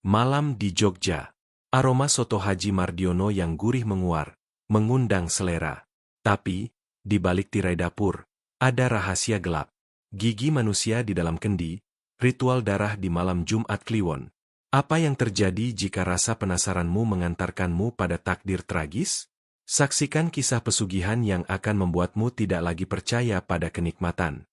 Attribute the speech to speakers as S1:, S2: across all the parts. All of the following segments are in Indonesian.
S1: Malam di Jogja. Aroma soto Haji Mardiono yang gurih menguar, mengundang selera. Tapi, di balik tirai dapur, ada rahasia gelap. Gigi manusia di dalam kendi, ritual darah di malam Jumat Kliwon. Apa yang terjadi jika rasa penasaranmu mengantarkanmu pada takdir tragis? Saksikan kisah pesugihan yang akan membuatmu tidak lagi percaya pada kenikmatan.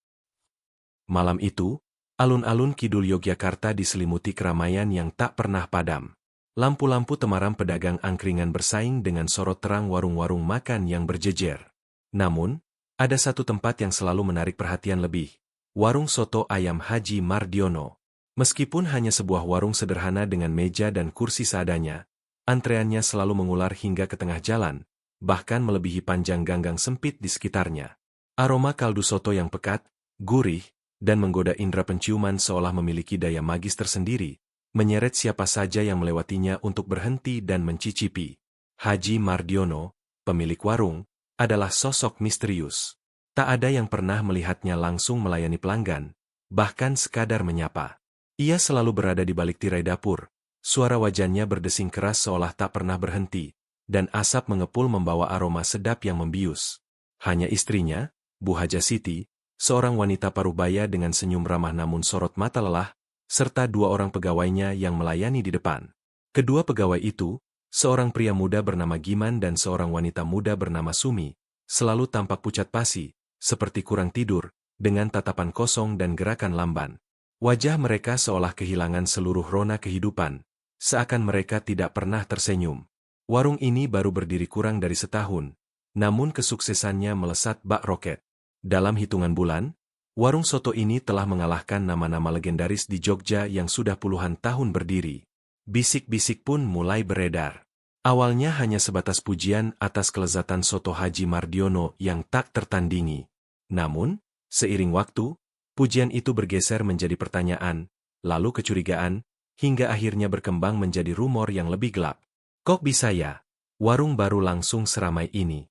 S1: Malam itu, alun-alun kidul Yogyakarta diselimuti keramaian yang tak pernah padam. Lampu-lampu temaram pedagang angkringan bersaing dengan sorot terang warung-warung makan yang berjejer. Namun, ada satu tempat yang selalu menarik perhatian lebih. Warung soto ayam Haji Mardiono. Meskipun hanya sebuah warung sederhana dengan meja dan kursi seadanya, antreannya selalu mengular hingga ke tengah jalan, bahkan melebihi panjang ganggang sempit di sekitarnya. Aroma kaldu soto yang pekat, gurih, dan menggoda indera penciuman seolah memiliki daya magis tersendiri, menyeret siapa saja yang melewatinya untuk berhenti dan mencicipi. Haji Mardiono, pemilik warung, adalah sosok misterius. Tak ada yang pernah melihatnya langsung melayani pelanggan, bahkan sekadar menyapa. Ia selalu berada di balik tirai dapur, suara wajannya berdesing keras seolah tak pernah berhenti, dan asap mengepul membawa aroma sedap yang membius. Hanya istrinya, Bu Haja Siti, seorang wanita paruh baya dengan senyum ramah namun sorot mata lelah, serta dua orang pegawainya yang melayani di depan. Kedua pegawai itu, seorang pria muda bernama Giman dan seorang wanita muda bernama Sumi, selalu tampak pucat pasi, seperti kurang tidur, dengan tatapan kosong dan gerakan lamban. Wajah mereka seolah kehilangan seluruh rona kehidupan, seakan mereka tidak pernah tersenyum. Warung ini baru berdiri kurang dari setahun, namun kesuksesannya melesat bak roket. Dalam hitungan bulan, warung soto ini telah mengalahkan nama-nama legendaris di Jogja yang sudah puluhan tahun berdiri. Bisik-bisik pun mulai beredar. Awalnya hanya sebatas pujian atas kelezatan soto Haji Mardiono yang tak tertandingi. Namun, seiring waktu, pujian itu bergeser menjadi pertanyaan, lalu kecurigaan, hingga akhirnya berkembang menjadi rumor yang lebih gelap. Kok bisa ya? Warung baru langsung seramai ini.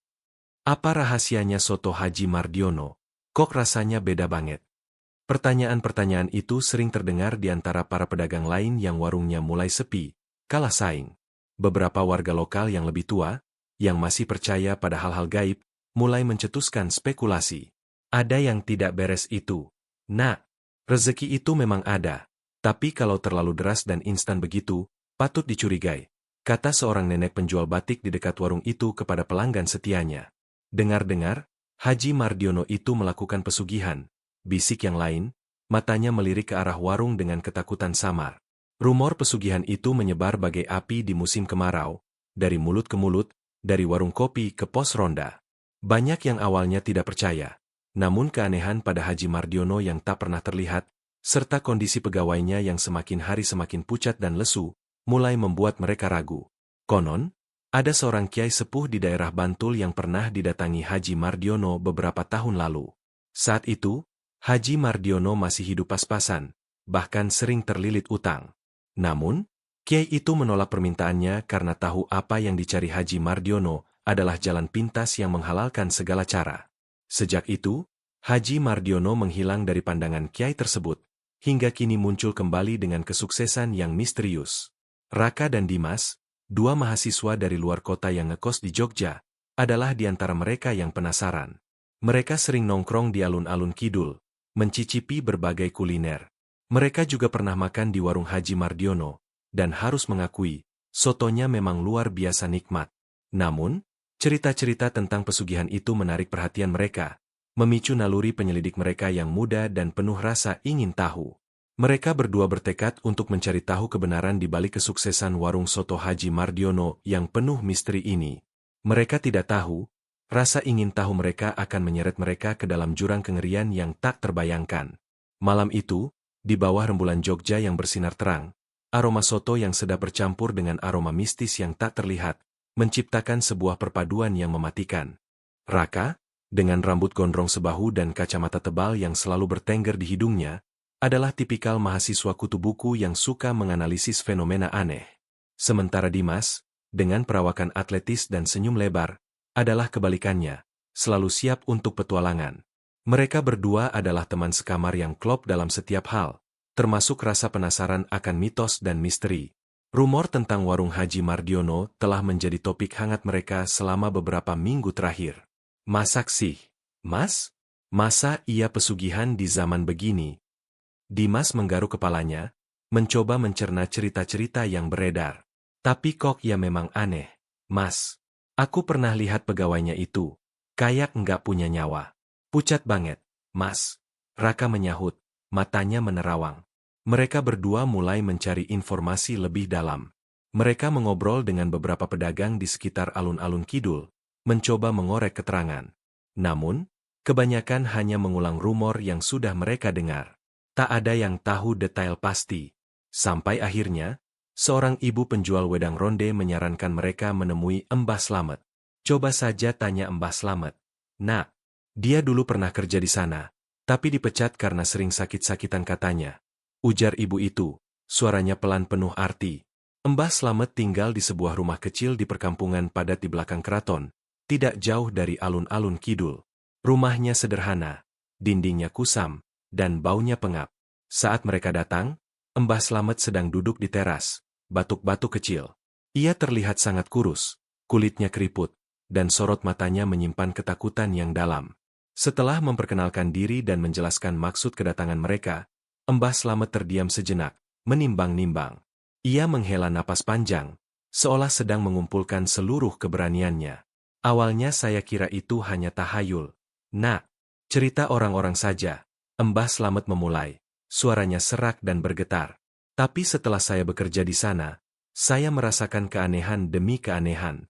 S1: Apa rahasianya soto Haji Mardiono? Kok rasanya beda banget? Pertanyaan-pertanyaan itu sering terdengar di antara para pedagang lain yang warungnya mulai sepi, kalah saing. Beberapa warga lokal yang lebih tua, yang masih percaya pada hal-hal gaib, mulai mencetuskan spekulasi. Ada yang tidak beres itu. Nah, rezeki itu memang ada, tapi kalau terlalu deras dan instan begitu, patut dicurigai, kata seorang nenek penjual batik di dekat warung itu kepada pelanggan setianya. Dengar-dengar, Haji Mardiono itu melakukan pesugihan. Bisik yang lain, matanya melirik ke arah warung dengan ketakutan samar. Rumor pesugihan itu menyebar bagai api di musim kemarau, dari mulut ke mulut, dari warung kopi ke pos ronda. Banyak yang awalnya tidak percaya, namun keanehan pada Haji Mardiono yang tak pernah terlihat, serta kondisi pegawainya yang semakin hari semakin pucat dan lesu, mulai membuat mereka ragu. Konon, ada seorang kiai sepuh di daerah Bantul yang pernah didatangi Haji Mardiono beberapa tahun lalu. Saat itu, Haji Mardiono masih hidup pas-pasan, bahkan sering terlilit utang. Namun, kiai itu menolak permintaannya karena tahu apa yang dicari Haji Mardiono adalah jalan pintas yang menghalalkan segala cara. Sejak itu, Haji Mardiono menghilang dari pandangan kiai tersebut, hingga kini muncul kembali dengan kesuksesan yang misterius. Raka dan Dimas, dua mahasiswa dari luar kota yang ngekos di Jogja, adalah di antara mereka yang penasaran. Mereka sering nongkrong di alun-alun kidul, mencicipi berbagai kuliner. Mereka juga pernah makan di warung Haji Mardiono, dan harus mengakui, sotonya memang luar biasa nikmat. Namun, cerita-cerita tentang pesugihan itu menarik perhatian mereka, memicu naluri penyelidik mereka yang muda dan penuh rasa ingin tahu. Mereka berdua bertekad untuk mencari tahu kebenaran di balik kesuksesan warung soto Haji Mardiono yang penuh misteri ini. Mereka tidak tahu, rasa ingin tahu mereka akan menyeret mereka ke dalam jurang kengerian yang tak terbayangkan. Malam itu, di bawah rembulan Jogja yang bersinar terang, aroma soto yang sedap bercampur dengan aroma mistis yang tak terlihat, menciptakan sebuah perpaduan yang mematikan. Raka, dengan rambut gondrong sebahu dan kacamata tebal yang selalu bertengger di hidungnya, adalah tipikal mahasiswa kutu buku yang suka menganalisis fenomena aneh. Sementara Dimas, dengan perawakan atletis dan senyum lebar, adalah kebalikannya, selalu siap untuk petualangan. Mereka berdua adalah teman sekamar yang klop dalam setiap hal, termasuk rasa penasaran akan mitos dan misteri. Rumor tentang warung Haji Mardiono telah menjadi topik hangat mereka selama beberapa minggu terakhir. Masak sih, Mas? Masa iya pesugihan di zaman begini? Dimas menggaruk kepalanya, mencoba mencerna cerita-cerita yang beredar. Tapi kok ya memang aneh, Mas. Aku pernah lihat pegawainya itu, kayak nggak punya nyawa. Pucat banget, Mas. Raka menyahut, matanya menerawang. Mereka berdua mulai mencari informasi lebih dalam. Mereka mengobrol dengan beberapa pedagang di sekitar alun-alun kidul, mencoba mengorek keterangan. Namun, kebanyakan hanya mengulang rumor yang sudah mereka dengar. Tak ada yang tahu detail pasti. Sampai akhirnya, seorang ibu penjual wedang ronde menyarankan mereka menemui Mbah Slamet. Coba saja tanya Mbah Slamet. Nah, dia dulu pernah kerja di sana, tapi dipecat karena sering sakit-sakitan katanya. Ujar ibu itu, suaranya pelan penuh arti. Mbah Slamet tinggal di sebuah rumah kecil di perkampungan padat di belakang keraton, tidak jauh dari alun-alun kidul. Rumahnya sederhana, dindingnya kusam, dan baunya pengap. Saat mereka datang, Mbah Slamet sedang duduk di teras, batuk-batuk kecil. Ia terlihat sangat kurus, kulitnya keriput, dan sorot matanya menyimpan ketakutan yang dalam. Setelah memperkenalkan diri dan menjelaskan maksud kedatangan mereka, Mbah Slamet terdiam sejenak, menimbang-nimbang. Ia menghela napas panjang, seolah sedang mengumpulkan seluruh keberaniannya. Awalnya saya kira itu hanya tahayul. Nak, cerita orang-orang saja. Mbah Slamet memulai, suaranya serak dan bergetar. Tapi setelah saya bekerja di sana, saya merasakan keanehan demi keanehan.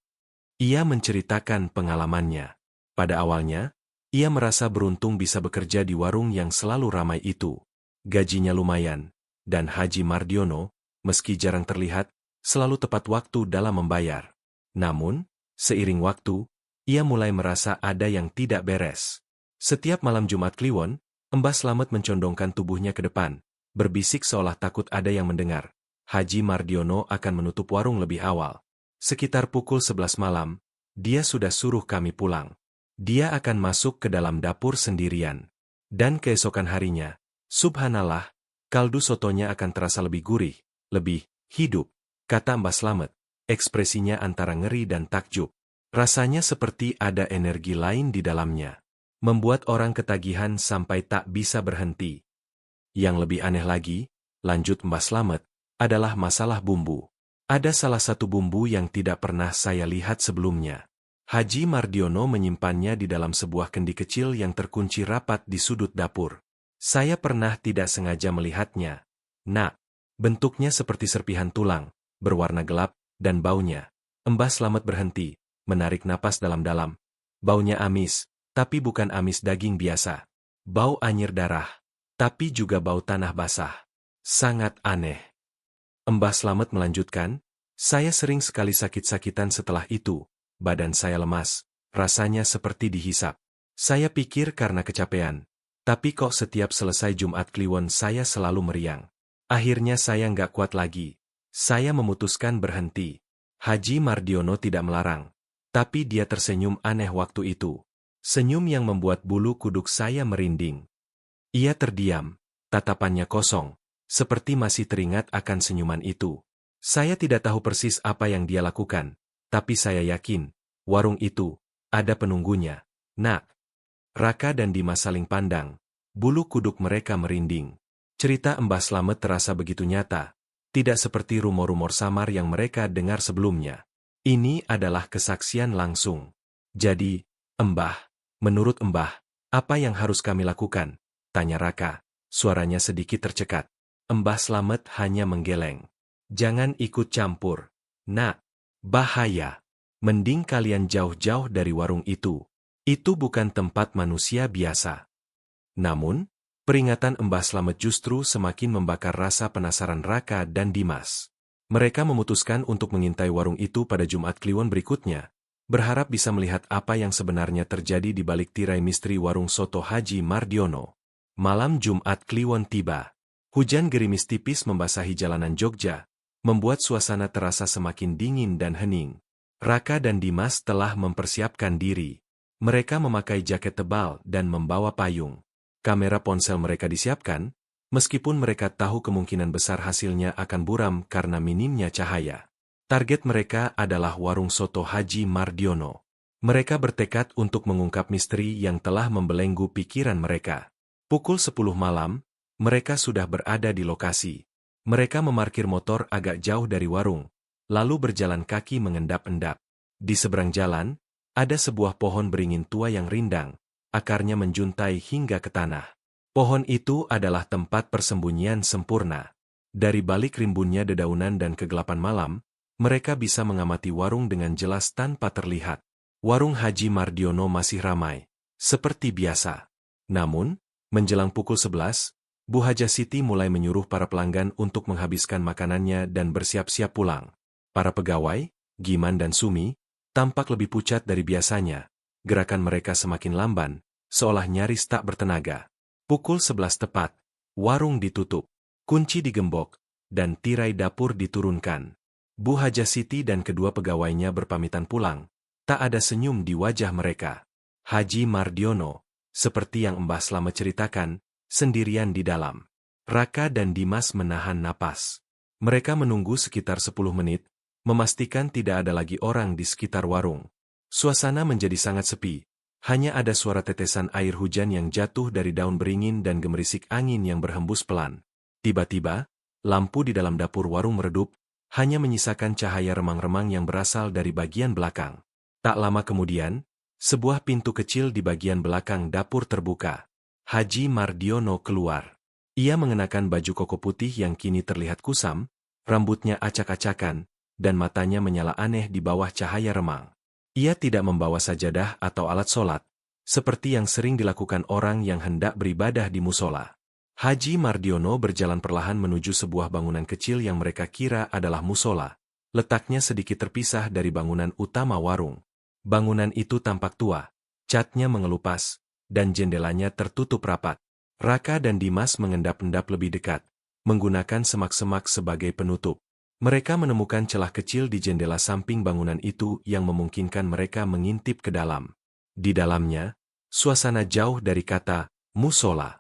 S1: Ia menceritakan pengalamannya. Pada awalnya, ia merasa beruntung bisa bekerja di warung yang selalu ramai itu. Gajinya lumayan, dan Haji Mardiono, meski jarang terlihat, selalu tepat waktu dalam membayar. Namun, seiring waktu, ia mulai merasa ada yang tidak beres. Setiap malam Jumat Kliwon, Mbah Slamet mencondongkan tubuhnya ke depan, berbisik seolah takut ada yang mendengar. Haji Mardiono akan menutup warung lebih awal. Sekitar pukul 11 malam, dia sudah suruh kami pulang. Dia akan masuk ke dalam dapur sendirian. Dan keesokan harinya, subhanallah, kaldu sotonya akan terasa lebih gurih, lebih hidup, kata Mbah Slamet. Ekspresinya antara ngeri dan takjub. Rasanya seperti ada energi lain di dalamnya. Membuat orang ketagihan sampai tak bisa berhenti. Yang lebih aneh lagi, lanjut Mbah Slamet, adalah masalah bumbu. Ada salah satu bumbu yang tidak pernah saya lihat sebelumnya. Haji Mardiono menyimpannya di dalam sebuah kendi kecil yang terkunci rapat di sudut dapur. Saya pernah tidak sengaja melihatnya. Nah, bentuknya seperti serpihan tulang, berwarna gelap, dan baunya. Mbah Slamet berhenti, menarik napas dalam-dalam. Baunya amis, tapi bukan amis daging biasa. Bau anyir darah, tapi juga bau tanah basah. Sangat aneh. Mbah Slamet melanjutkan, saya sering sekali sakit-sakitan setelah itu. Badan saya lemas, rasanya seperti dihisap. Saya pikir karena kecapean. Tapi kok setiap selesai Jumat Kliwon saya selalu meriang. Akhirnya saya nggak kuat lagi. Saya memutuskan berhenti. Haji Mardiono tidak melarang. Tapi dia tersenyum aneh waktu itu. Senyum yang membuat bulu kuduk saya merinding. Ia terdiam, tatapannya kosong, seperti masih teringat akan senyuman itu. Saya tidak tahu persis apa yang dia lakukan, tapi saya yakin, warung itu, ada penunggunya. Nak, Raka dan Dimas saling pandang, bulu kuduk mereka merinding. Cerita Mbah Slamet terasa begitu nyata, tidak seperti rumor-rumor samar yang mereka dengar sebelumnya. Ini adalah kesaksian langsung. Jadi, Mbah, menurut Mbah, apa yang harus kami lakukan? Tanya Raka, suaranya sedikit tercekat. Mbah Slamet hanya menggeleng. Jangan ikut campur. Nak, bahaya. Mending kalian jauh-jauh dari warung itu. Itu bukan tempat manusia biasa. Namun, peringatan Mbah Slamet justru semakin membakar rasa penasaran Raka dan Dimas. Mereka memutuskan untuk mengintai warung itu pada Jumat Kliwon berikutnya, berharap bisa melihat apa yang sebenarnya terjadi di balik tirai misteri warung soto Haji Mardiono. Malam Jumat Kliwon tiba. Hujan gerimis tipis membasahi jalanan Jogja, membuat suasana terasa semakin dingin dan hening. Raka dan Dimas telah mempersiapkan diri. Mereka memakai jaket tebal dan membawa payung. Kamera ponsel mereka disiapkan, Meskipun mereka tahu kemungkinan besar hasilnya akan buram karena minimnya cahaya. Target mereka adalah warung soto Haji Mardiono. Mereka bertekad untuk mengungkap misteri yang telah membelenggu pikiran mereka. Pukul 10 malam, mereka sudah berada di lokasi. Mereka memarkir motor agak jauh dari warung, lalu berjalan kaki mengendap-endap. Di seberang jalan, ada sebuah pohon beringin tua yang rindang, akarnya menjuntai hingga ke tanah. Pohon itu adalah tempat persembunyian sempurna. Dari balik rimbunnya dedaunan dan kegelapan malam, mereka bisa mengamati warung dengan jelas tanpa terlihat. Warung Haji Mardiono masih ramai, seperti biasa. Namun, menjelang pukul 11, Bu Haja Siti mulai menyuruh para pelanggan untuk menghabiskan makanannya dan bersiap-siap pulang. Para pegawai, Giman dan Sumi, tampak lebih pucat dari biasanya. Gerakan mereka semakin lamban, seolah nyaris tak bertenaga. Pukul 11 tepat, warung ditutup, kunci digembok, dan tirai dapur diturunkan. Bu Haja Siti dan kedua pegawainya berpamitan pulang. Tak ada senyum di wajah mereka. Haji Mardiono, seperti yang Mbah Slamet ceritakan, sendirian di dalam. Raka dan Dimas menahan napas. Mereka menunggu sekitar 10 menit, memastikan tidak ada lagi orang di sekitar warung. Suasana menjadi sangat sepi. Hanya ada suara tetesan air hujan yang jatuh dari daun beringin dan gemerisik angin yang berhembus pelan. Tiba-tiba, lampu di dalam dapur warung meredup, hanya menyisakan cahaya remang-remang yang berasal dari bagian belakang. Tak lama kemudian, sebuah pintu kecil di bagian belakang dapur terbuka. Haji Mardiono keluar. Ia mengenakan baju koko putih yang kini terlihat kusam, rambutnya acak-acakan, dan matanya menyala aneh di bawah cahaya remang. Ia tidak membawa sajadah atau alat sholat, seperti yang sering dilakukan orang yang hendak beribadah di musola. Haji Mardiono berjalan perlahan menuju sebuah bangunan kecil yang mereka kira adalah musola. Letaknya sedikit terpisah dari bangunan utama warung. Bangunan itu tampak tua, catnya mengelupas, dan jendelanya tertutup rapat. Raka dan Dimas mengendap-endap lebih dekat, menggunakan semak-semak sebagai penutup. Mereka menemukan celah kecil di jendela samping bangunan itu yang memungkinkan mereka mengintip ke dalam. Di dalamnya, suasana jauh dari kata musola.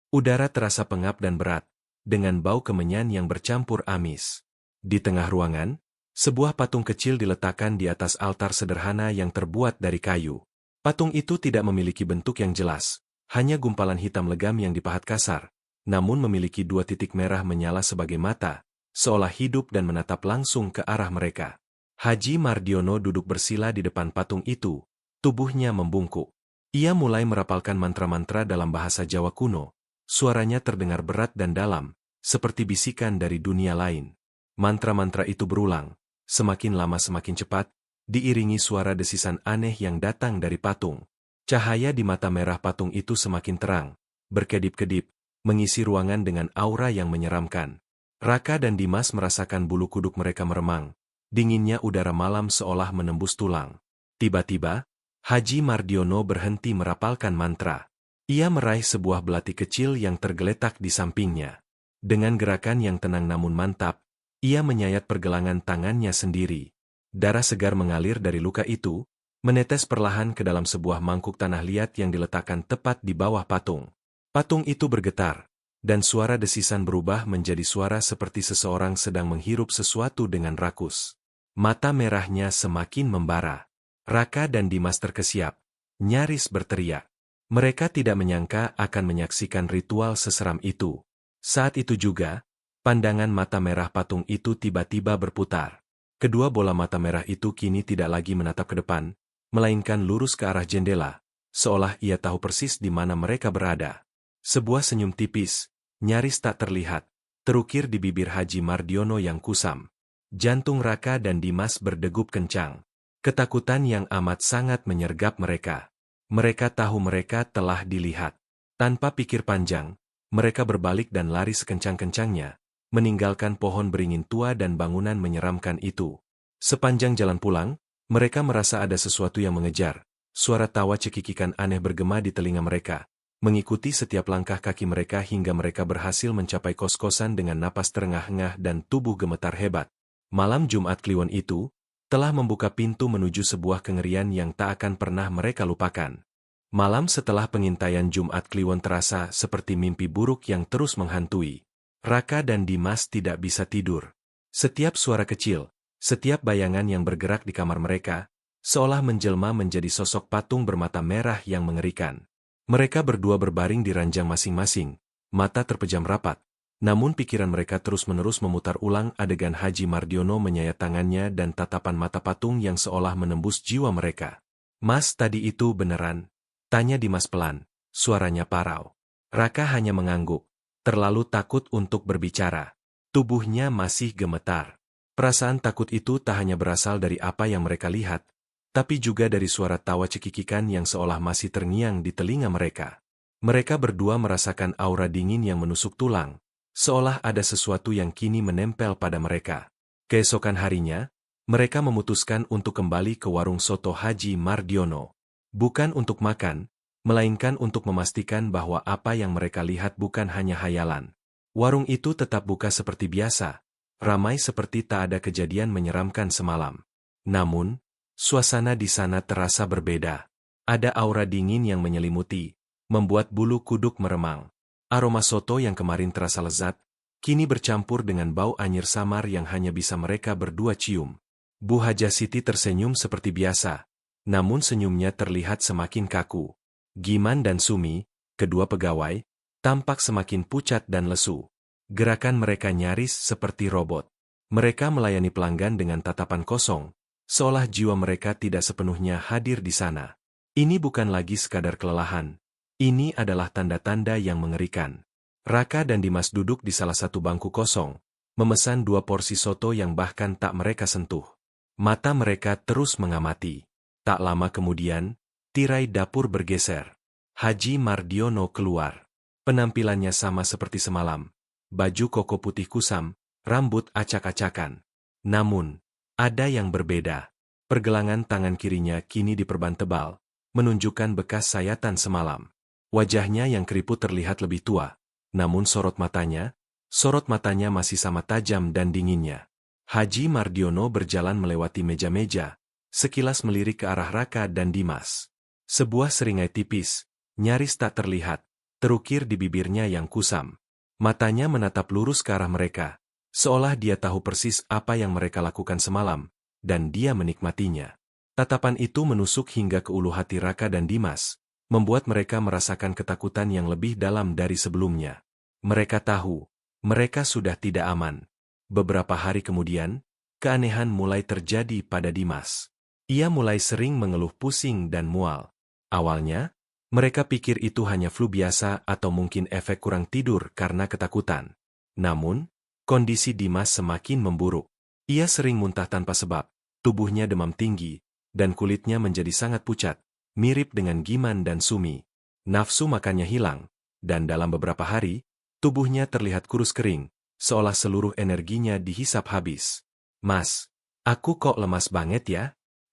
S1: Udara terasa pengap dan berat, dengan bau kemenyan yang bercampur amis. Di tengah ruangan, sebuah patung kecil diletakkan di atas altar sederhana yang terbuat dari kayu. Patung itu tidak memiliki bentuk yang jelas, hanya gumpalan hitam legam yang dipahat kasar, namun memiliki 2 titik merah menyala sebagai mata, seolah hidup dan menatap langsung ke arah mereka. Haji Mardiono duduk bersila di depan patung itu, tubuhnya membungkuk. Ia mulai merapalkan mantra-mantra dalam bahasa Jawa kuno. Suaranya terdengar berat dan dalam, seperti bisikan dari dunia lain. Mantra-mantra itu berulang, semakin lama semakin cepat, diiringi suara desisan aneh yang datang dari patung. Cahaya di mata merah patung itu semakin terang, berkedip-kedip, mengisi ruangan dengan aura yang menyeramkan. Raka dan Dimas merasakan bulu kuduk mereka meremang, dinginnya udara malam seolah menembus tulang. Tiba-tiba, Haji Mardiono berhenti merapalkan mantra. Ia meraih sebuah belati kecil yang tergeletak di sampingnya. Dengan gerakan yang tenang namun mantap, ia menyayat pergelangan tangannya sendiri. Darah segar mengalir dari luka itu, menetes perlahan ke dalam sebuah mangkuk tanah liat yang diletakkan tepat di bawah patung. Patung itu bergetar, dan suara desisan berubah menjadi suara seperti seseorang sedang menghirup sesuatu dengan rakus. Mata merahnya semakin membara. Raka dan Dimas terkesiap, nyaris berteriak. Mereka tidak menyangka akan menyaksikan ritual seseram itu. Saat itu juga, pandangan mata merah patung itu tiba-tiba berputar. Kedua bola mata merah itu kini tidak lagi menatap ke depan, melainkan lurus ke arah jendela, seolah ia tahu persis di mana mereka berada. Sebuah senyum tipis, nyaris tak terlihat, terukir di bibir Haji Mardiono yang kusam. Jantung Raka dan Dimas berdegup kencang. Ketakutan yang amat sangat menyergap mereka. Mereka tahu mereka telah dilihat. Tanpa pikir panjang, mereka berbalik dan lari sekencang-kencangnya, meninggalkan pohon beringin tua dan bangunan menyeramkan itu. Sepanjang jalan pulang, mereka merasa ada sesuatu yang mengejar. Suara tawa cekikikan aneh bergema di telinga mereka, mengikuti setiap langkah kaki mereka hingga mereka berhasil mencapai kos-kosan dengan napas terengah-engah dan tubuh gemetar hebat. Malam Jumat Kliwon itu telah membuka pintu menuju sebuah kengerian yang tak akan pernah mereka lupakan. Malam setelah pengintaian Jumat Kliwon terasa seperti mimpi buruk yang terus menghantui. Raka dan Dimas tidak bisa tidur. Setiap suara kecil, setiap bayangan yang bergerak di kamar mereka, seolah menjelma menjadi sosok patung bermata merah yang mengerikan. Mereka berdua berbaring di ranjang masing-masing, mata terpejam rapat. Namun pikiran mereka terus-menerus memutar ulang adegan Haji Mardiono menyayat tangannya dan tatapan mata patung yang seolah menembus jiwa mereka. "Mas, tadi itu beneran?" tanya Dimas pelan, suaranya parau. Raka hanya mengangguk, terlalu takut untuk berbicara. Tubuhnya masih gemetar. Perasaan takut itu tak hanya berasal dari apa yang mereka lihat, tapi juga dari suara tawa cekikikan yang seolah masih terngiang di telinga mereka. Mereka berdua merasakan aura dingin yang menusuk tulang, seolah ada sesuatu yang kini menempel pada mereka. Keesokan harinya, mereka memutuskan untuk kembali ke warung soto Haji Mardiono. Bukan untuk makan, melainkan untuk memastikan bahwa apa yang mereka lihat bukan hanya hayalan. Warung itu tetap buka seperti biasa, ramai seperti tak ada kejadian menyeramkan semalam. Namun, suasana di sana terasa berbeda. Ada aura dingin yang menyelimuti, membuat bulu kuduk meremang. Aroma soto yang kemarin terasa lezat, kini bercampur dengan bau anyir samar yang hanya bisa mereka berdua cium. Bu Haja Siti tersenyum seperti biasa, namun senyumnya terlihat semakin kaku. Giman dan Sumi, kedua pegawai, tampak semakin pucat dan lesu. Gerakan mereka nyaris seperti robot. Mereka melayani pelanggan dengan tatapan kosong, seolah jiwa mereka tidak sepenuhnya hadir di sana. Ini bukan lagi sekadar kelelahan. Ini adalah tanda-tanda yang mengerikan. Raka dan Dimas duduk di salah satu bangku kosong, memesan 2 porsi soto yang bahkan tak mereka sentuh. Mata mereka terus mengamati. Tak lama kemudian, tirai dapur bergeser. Haji Mardiono keluar. Penampilannya sama seperti semalam. Baju koko putih kusam, rambut acak-acakan. Namun, ada yang berbeda. Pergelangan tangan kirinya kini diperban tebal, menunjukkan bekas sayatan semalam. Wajahnya yang keriput terlihat lebih tua, namun sorot matanya masih sama tajam dan dinginnya. Haji Mardiono berjalan melewati meja-meja, sekilas melirik ke arah Raka dan Dimas. Sebuah seringai tipis, nyaris tak terlihat, terukir di bibirnya yang kusam. Matanya menatap lurus ke arah mereka, seolah dia tahu persis apa yang mereka lakukan semalam, dan dia menikmatinya. Tatapan itu menusuk hingga ke ulu hati Raka dan Dimas, membuat mereka merasakan ketakutan yang lebih dalam dari sebelumnya. Mereka tahu, mereka sudah tidak aman. Beberapa hari kemudian, keanehan mulai terjadi pada Dimas. Ia mulai sering mengeluh pusing dan mual. Awalnya, mereka pikir itu hanya flu biasa atau mungkin efek kurang tidur karena ketakutan. Namun, kondisi Dimas semakin memburuk. Ia sering muntah tanpa sebab, tubuhnya demam tinggi, dan kulitnya menjadi sangat pucat, mirip dengan Giman dan Sumi. Nafsu makannya hilang, dan dalam beberapa hari, tubuhnya terlihat kurus kering, seolah seluruh energinya dihisap habis. "Mas, aku kok lemas banget ya?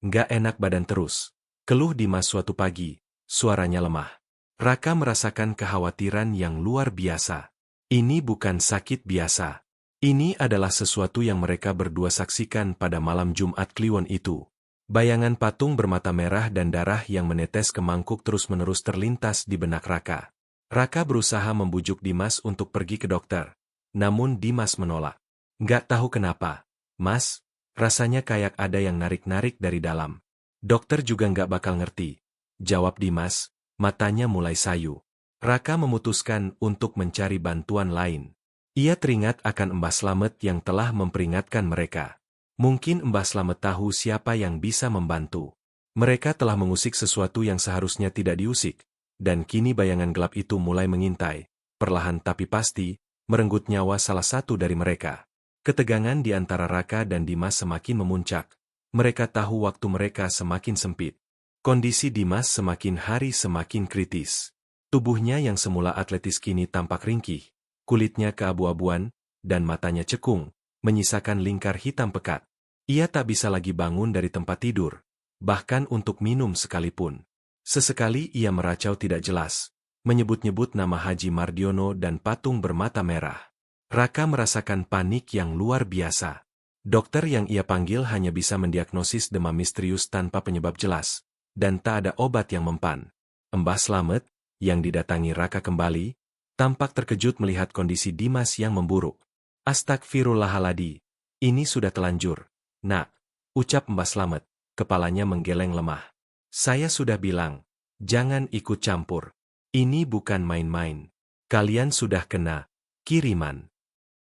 S1: Nggak enak badan terus," keluh Dimas suatu pagi, suaranya lemah. Raka merasakan kekhawatiran yang luar biasa. Ini bukan sakit biasa. Ini adalah sesuatu yang mereka berdua saksikan pada malam Jumat Kliwon itu. Bayangan patung bermata merah dan darah yang menetes ke mangkuk terus-menerus terlintas di benak Raka. Raka berusaha membujuk Dimas untuk pergi ke dokter. Namun Dimas menolak. "Nggak tahu kenapa, Mas, rasanya kayak ada yang narik-narik dari dalam." "Dokter juga nggak bakal ngerti," jawab Dimas, matanya mulai sayu. Raka memutuskan untuk mencari bantuan lain. Ia teringat akan Mbah Slamet yang telah memperingatkan mereka. Mungkin Mbah Slamet tahu siapa yang bisa membantu. Mereka telah mengusik sesuatu yang seharusnya tidak diusik, dan kini bayangan gelap itu mulai mengintai, perlahan tapi pasti, merenggut nyawa salah satu dari mereka. Ketegangan di antara Raka dan Dimas semakin memuncak. Mereka tahu waktu mereka semakin sempit. Kondisi Dimas semakin hari semakin kritis. Tubuhnya yang semula atletis kini tampak ringkih, kulitnya keabu-abuan, dan matanya cekung, menyisakan lingkar hitam pekat. Ia tak bisa lagi bangun dari tempat tidur, bahkan untuk minum sekalipun. Sesekali ia meracau tidak jelas, menyebut-nyebut nama Haji Mardiono dan patung bermata merah. Raka merasakan panik yang luar biasa. Dokter yang ia panggil hanya bisa mendiagnosis demam misterius tanpa penyebab jelas, dan tak ada obat yang mempan. Mbah Slamet, yang didatangi Raka kembali, tampak terkejut melihat kondisi Dimas yang memburuk. Astagfirullahaladzim, ini sudah telanjur. Nak, ucap Mbah Slamet, kepalanya menggeleng lemah. Saya sudah bilang, jangan ikut campur. Ini bukan main-main. Kalian sudah kena kiriman.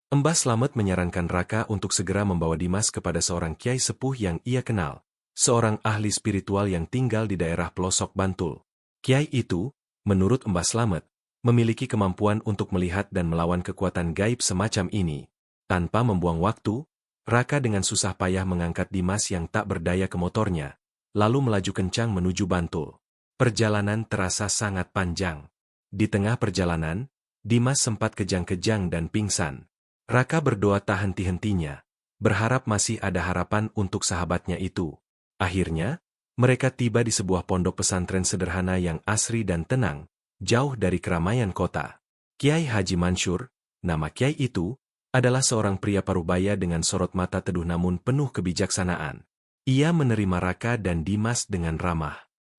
S1: Mbah Slamet menyarankan Raka untuk segera membawa Dimas kepada seorang kiai sepuh yang ia kenal, seorang ahli spiritual yang tinggal di daerah pelosok Bantul. Kiai itu, menurut Mbah Slamet, memiliki kemampuan untuk melihat dan melawan kekuatan gaib semacam ini. Tanpa membuang waktu, Raka dengan susah payah mengangkat Dimas yang tak berdaya ke motornya, lalu melaju kencang menuju Bantul. Perjalanan terasa sangat panjang. Di tengah perjalanan, Dimas sempat kejang-kejang dan pingsan. Raka berdoa tak henti-hentinya, berharap masih ada harapan untuk sahabatnya itu. Akhirnya, mereka tiba di sebuah pondok pesantren sederhana yang asri dan tenang, jauh dari keramaian kota. Kiai Haji Mansur, nama kiai itu, adalah seorang pria parubaya dengan sorot mata teduh namun penuh kebijaksanaan. Ia menerima Raka dan Dimas dengan ramah.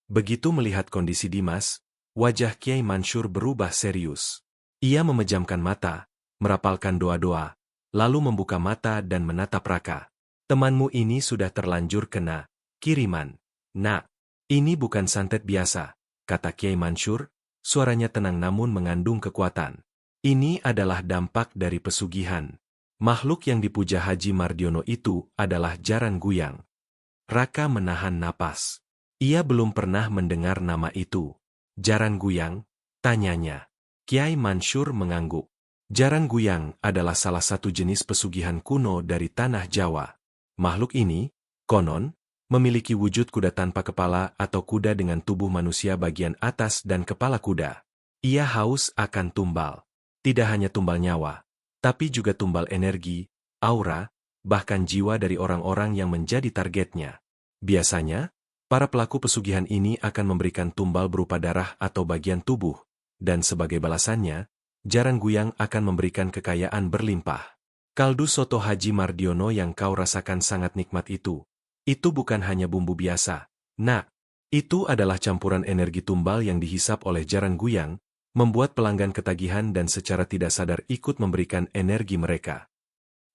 S1: Begitu melihat kondisi Dimas, wajah Kiai Mansur berubah serius. Ia memejamkan mata, merapalkan doa-doa, lalu membuka mata dan menatap Raka. Temanmu ini sudah terlanjur kena kiriman. Nak, ini bukan santet biasa, kata Kiai Mansur, suaranya tenang namun mengandung kekuatan. Ini adalah dampak dari pesugihan. Makhluk yang dipuja Haji Mardiono itu adalah Jaran Guyang. Raka menahan napas. Ia belum pernah mendengar nama itu. Jaran Guyang, tanyanya. Kiai Mansur mengangguk. Jaran Guyang adalah salah satu jenis pesugihan kuno dari tanah Jawa. Makhluk ini, konon, memiliki wujud kuda tanpa kepala atau kuda dengan tubuh manusia bagian atas dan kepala kuda. Ia haus akan tumbal. Tidak hanya tumbal nyawa, tapi juga tumbal energi, aura, bahkan jiwa dari orang-orang yang menjadi targetnya. Biasanya, para pelaku pesugihan ini akan memberikan tumbal berupa darah atau bagian tubuh, dan sebagai balasannya, Jaran Guyang akan memberikan kekayaan berlimpah. Kaldu soto Haji Mardiono yang kau rasakan sangat nikmat itu bukan hanya bumbu biasa. Nah, itu adalah campuran energi tumbal yang dihisap oleh Jaran Guyang, membuat pelanggan ketagihan dan secara tidak sadar ikut memberikan energi mereka.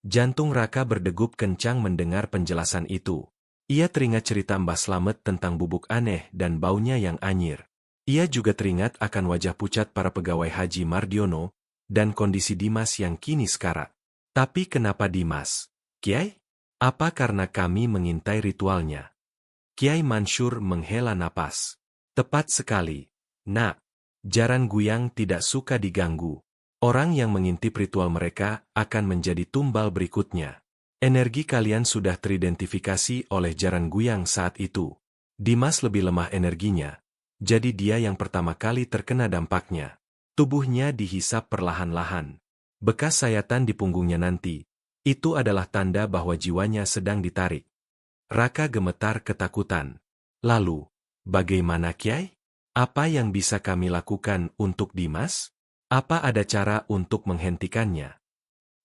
S1: Jantung Raka berdegup kencang mendengar penjelasan itu. Ia teringat cerita Mbah Slamet tentang bubuk aneh dan baunya yang anyir. Ia juga teringat akan wajah pucat para pegawai Haji Mardiono, dan kondisi Dimas yang kini sekarat. Tapi kenapa Dimas? Kiai? Apa karena kami mengintai ritualnya? Kiai Mansur menghela napas. Tepat sekali. Nak, Jaran Guyang tidak suka diganggu. Orang yang mengintip ritual mereka akan menjadi tumbal berikutnya. Energi kalian sudah teridentifikasi oleh Jaran Guyang saat itu. Dimas lebih lemah energinya. Jadi dia yang pertama kali terkena dampaknya. Tubuhnya dihisap perlahan-lahan. Bekas sayatan di punggungnya nanti, itu adalah tanda bahwa jiwanya sedang ditarik. Raka gemetar ketakutan. Lalu, bagaimana Kiai? Apa yang bisa kami lakukan untuk Dimas? Apa ada cara untuk menghentikannya?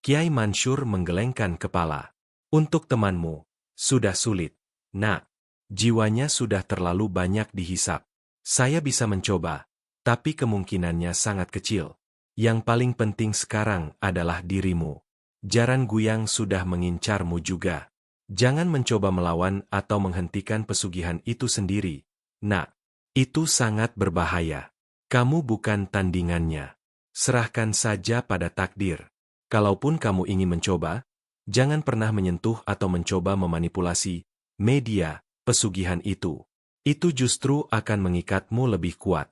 S1: Kiai Mansur menggelengkan kepala. Untuk temanmu, sudah sulit. Nak, jiwanya sudah terlalu banyak dihisap. Saya bisa mencoba, tapi kemungkinannya sangat kecil. Yang paling penting sekarang adalah dirimu. Jaran Guyang sudah mengincarmu juga. Jangan mencoba melawan atau menghentikan pesugihan itu sendiri. Nak, itu sangat berbahaya. Kamu bukan tandingannya. Serahkan saja pada takdir. Kalaupun kamu ingin mencoba, jangan pernah menyentuh atau mencoba memanipulasi media pesugihan itu. Itu justru akan mengikatmu lebih kuat.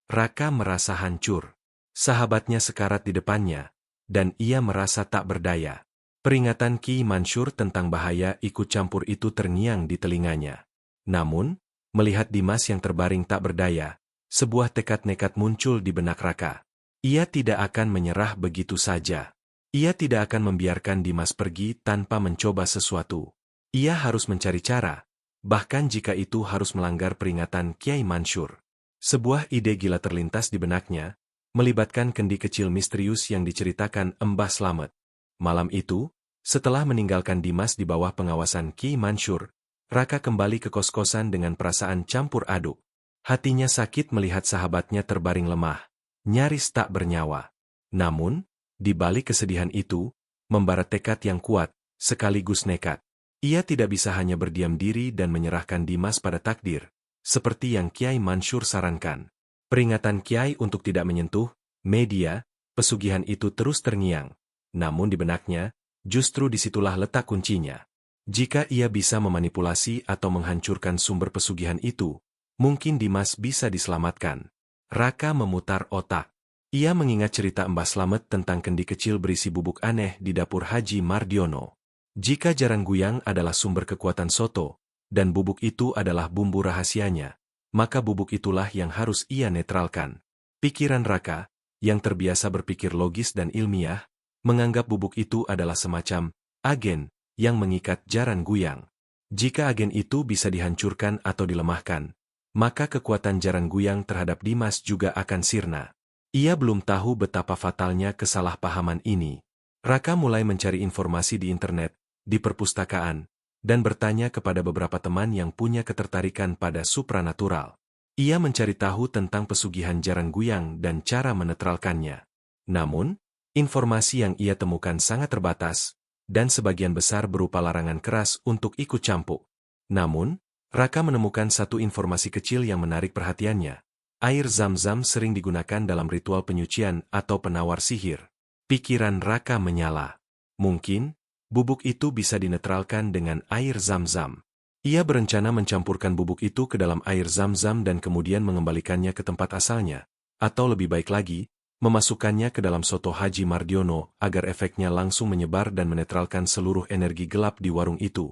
S1: Raka merasa hancur. Sahabatnya sekarat di depannya, dan ia merasa tak berdaya. Peringatan Ki Mansur tentang bahaya ikut campur itu terngiang di telinganya. Namun, melihat Dimas yang terbaring tak berdaya, sebuah tekad nekat muncul di benak Raka. Ia tidak akan menyerah begitu saja. Ia tidak akan membiarkan Dimas pergi tanpa mencoba sesuatu. Ia harus mencari cara. Bahkan jika itu harus melanggar peringatan Kiai Mansur. Sebuah ide gila terlintas di benaknya, melibatkan kendi kecil misterius yang diceritakan Mbah Slamet. Malam itu, setelah meninggalkan Dimas di bawah pengawasan Kiai Mansur, Raka kembali ke kos-kosan dengan perasaan campur aduk. Hatinya sakit melihat sahabatnya terbaring lemah, nyaris tak bernyawa. Namun, di balik kesedihan itu, membara tekad yang kuat, sekaligus nekat. Ia tidak bisa hanya berdiam diri dan menyerahkan Dimas pada takdir, seperti yang Kiai Mansur sarankan. Peringatan Kiai untuk tidak menyentuh media pesugihan itu terus terngiang. Namun di benaknya, justru disitulah letak kuncinya. Jika ia bisa memanipulasi atau menghancurkan sumber pesugihan itu, mungkin Dimas bisa diselamatkan. Raka memutar otak. Ia mengingat cerita Mbah Slamet tentang kendi kecil berisi bubuk aneh di dapur Haji Mardiono. Jika jarang guyang adalah sumber kekuatan soto, dan bubuk itu adalah bumbu rahasianya, maka bubuk itulah yang harus ia netralkan. Pikiran Raka, yang terbiasa berpikir logis dan ilmiah, menganggap bubuk itu adalah semacam agen yang mengikat jaran guyang. Jika agen itu bisa dihancurkan atau dilemahkan, maka kekuatan jaran guyang terhadap Dimas juga akan sirna. Ia belum tahu betapa fatalnya kesalahpahaman ini. Raka mulai mencari informasi di internet, di perpustakaan, dan bertanya kepada beberapa teman yang punya ketertarikan pada supranatural. Ia mencari tahu tentang pesugihan jaran guyang dan cara menetralkannya. Namun, informasi yang ia temukan sangat terbatas, dan sebagian besar berupa larangan keras untuk ikut campur. Namun, Raka menemukan satu informasi kecil yang menarik perhatiannya. Air zam-zam sering digunakan dalam ritual penyucian atau penawar sihir. Pikiran Raka menyala. Mungkin, bubuk itu bisa dinetralkan dengan air zam-zam. Ia berencana mencampurkan bubuk itu ke dalam air zam-zam dan kemudian mengembalikannya ke tempat asalnya. Atau lebih baik lagi, memasukkannya ke dalam soto Haji Mardiono agar efeknya langsung menyebar dan menetralkan seluruh energi gelap di warung itu.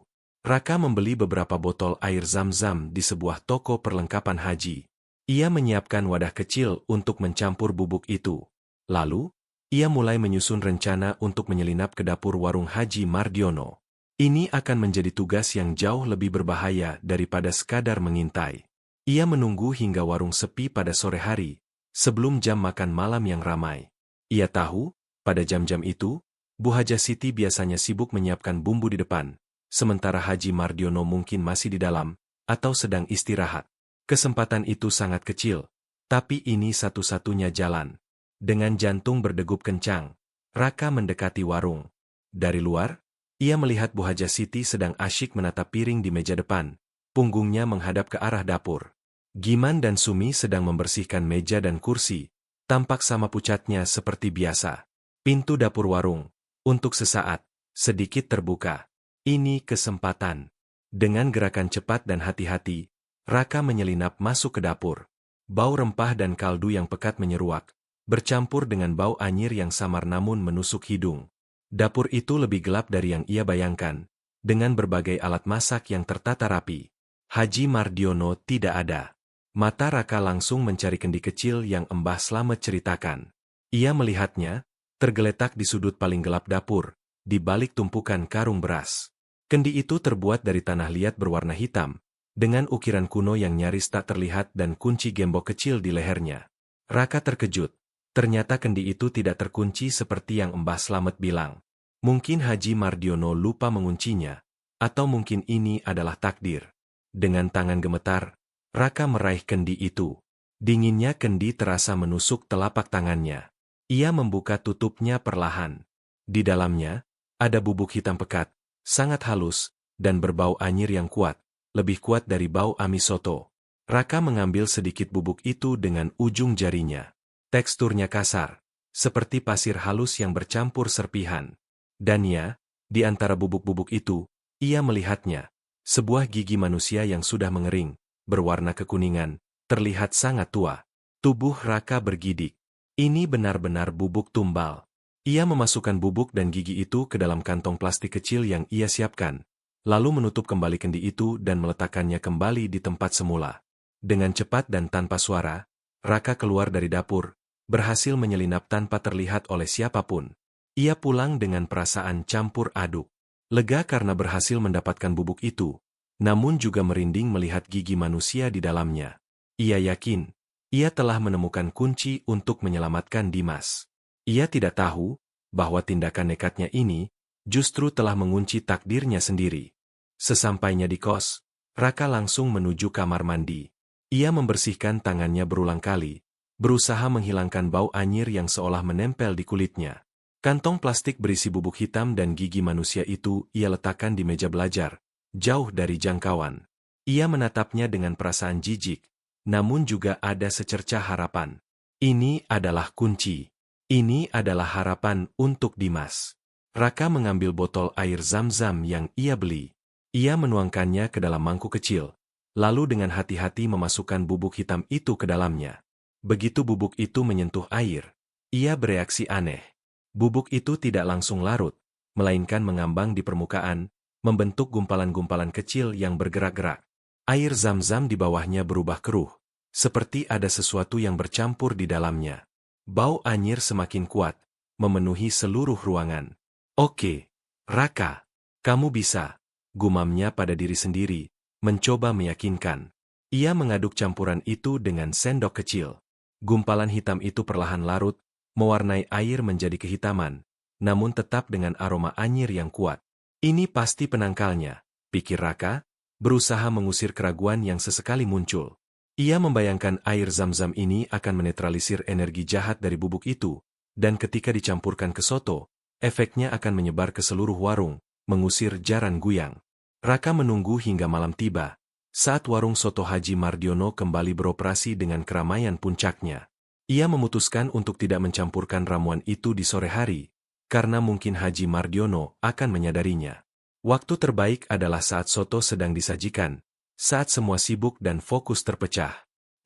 S1: Raka membeli beberapa botol air zam-zam di sebuah toko perlengkapan haji. Ia menyiapkan wadah kecil untuk mencampur bubuk itu. Lalu, ia mulai menyusun rencana untuk menyelinap ke dapur warung Haji Mardiono. Ini akan menjadi tugas yang jauh lebih berbahaya daripada sekadar mengintai. Ia menunggu hingga warung sepi pada sore hari, sebelum jam makan malam yang ramai. Ia tahu, pada jam-jam itu, Bu Haja Siti biasanya sibuk menyiapkan bumbu di depan, sementara Haji Mardiono mungkin masih di dalam, atau sedang istirahat. Kesempatan itu sangat kecil, tapi ini satu-satunya jalan. Dengan jantung berdegup kencang, Raka mendekati warung. Dari luar, ia melihat Bu Haja Siti sedang asyik menata piring di meja depan, punggungnya menghadap ke arah dapur. Giman dan Sumi sedang membersihkan meja dan kursi, tampak sama pucatnya seperti biasa. Pintu dapur warung, untuk sesaat, sedikit terbuka. Ini kesempatan. Dengan gerakan cepat dan hati-hati, Raka menyelinap masuk ke dapur. Bau rempah dan kaldu yang pekat menyeruak, bercampur dengan bau anyir yang samar namun menusuk hidung. Dapur itu lebih gelap dari yang ia bayangkan, dengan berbagai alat masak yang tertata rapi. Haji Mardiono tidak ada. Mata Raka langsung mencari kendi kecil yang Mbah Slamet ceritakan. Ia melihatnya, tergeletak di sudut paling gelap dapur, di balik tumpukan karung beras. Kendi itu terbuat dari tanah liat berwarna hitam, dengan ukiran kuno yang nyaris tak terlihat dan kunci gembok kecil di lehernya. Raka terkejut. Ternyata kendi itu tidak terkunci seperti yang Mbah Slamet bilang. Mungkin Haji Mardiono lupa menguncinya, atau mungkin ini adalah takdir. Dengan tangan gemetar, Raka meraih kendi itu. Dinginnya kendi terasa menusuk telapak tangannya. Ia membuka tutupnya perlahan. Di dalamnya, ada bubuk hitam pekat, sangat halus, dan berbau anyir yang kuat. Lebih kuat dari bau amisoto. Raka mengambil sedikit bubuk itu dengan ujung jarinya. Teksturnya kasar, seperti pasir halus yang bercampur serpihan. Dan ya, di antara bubuk-bubuk itu, ia melihatnya. Sebuah gigi manusia yang sudah mengering, berwarna kekuningan, terlihat sangat tua. Tubuh Raka bergidik. Ini benar-benar bubuk tumbal. Ia memasukkan bubuk dan gigi itu ke dalam kantong plastik kecil yang ia siapkan. Lalu menutup kembali kendi itu dan meletakkannya kembali di tempat semula. Dengan cepat dan tanpa suara, Raka keluar dari dapur, berhasil menyelinap tanpa terlihat oleh siapapun. Ia pulang dengan perasaan campur aduk. Lega karena berhasil mendapatkan bubuk itu, namun juga merinding melihat gigi manusia di dalamnya. Ia yakin, ia telah menemukan kunci untuk menyelamatkan Dimas. Ia tidak tahu, bahwa tindakan nekatnya ini, justru telah mengunci takdirnya sendiri. Sesampainya di kos, Raka langsung menuju kamar mandi. Ia membersihkan tangannya berulang kali, berusaha menghilangkan bau anyir yang seolah menempel di kulitnya. Kantong plastik berisi bubuk hitam dan gigi manusia itu ia letakkan di meja belajar, jauh dari jangkauan. Ia menatapnya dengan perasaan jijik, namun juga ada secercah harapan. Ini adalah kunci. Ini adalah harapan untuk Dimas. Raka mengambil botol air zam-zam yang ia beli. Ia menuangkannya ke dalam mangkuk kecil, lalu dengan hati-hati memasukkan bubuk hitam itu ke dalamnya. Begitu bubuk itu menyentuh air, ia bereaksi aneh. Bubuk itu tidak langsung larut, melainkan mengambang di permukaan, membentuk gumpalan-gumpalan kecil yang bergerak-gerak. Air zam-zam di bawahnya berubah keruh, seperti ada sesuatu yang bercampur di dalamnya. Bau anyir semakin kuat, memenuhi seluruh ruangan. Oke, Raka, kamu bisa, gumamnya pada diri sendiri, mencoba meyakinkan. Ia mengaduk campuran itu dengan sendok kecil. Gumpalan hitam itu perlahan larut, mewarnai air menjadi kehitaman, namun tetap dengan aroma anyir yang kuat. Ini pasti penangkalnya, pikir Raka, berusaha mengusir keraguan yang sesekali muncul. Ia membayangkan air zam-zam ini akan menetralisir energi jahat dari bubuk itu, dan ketika dicampurkan ke soto, efeknya akan menyebar ke seluruh warung, mengusir jaran guyang. Raka menunggu hingga malam tiba, saat warung soto Haji Mardiono kembali beroperasi dengan keramaian puncaknya. Ia memutuskan untuk tidak mencampurkan ramuan itu di sore hari, karena mungkin Haji Mardiono akan menyadarinya. Waktu terbaik adalah saat soto sedang disajikan, saat semua sibuk dan fokus terpecah.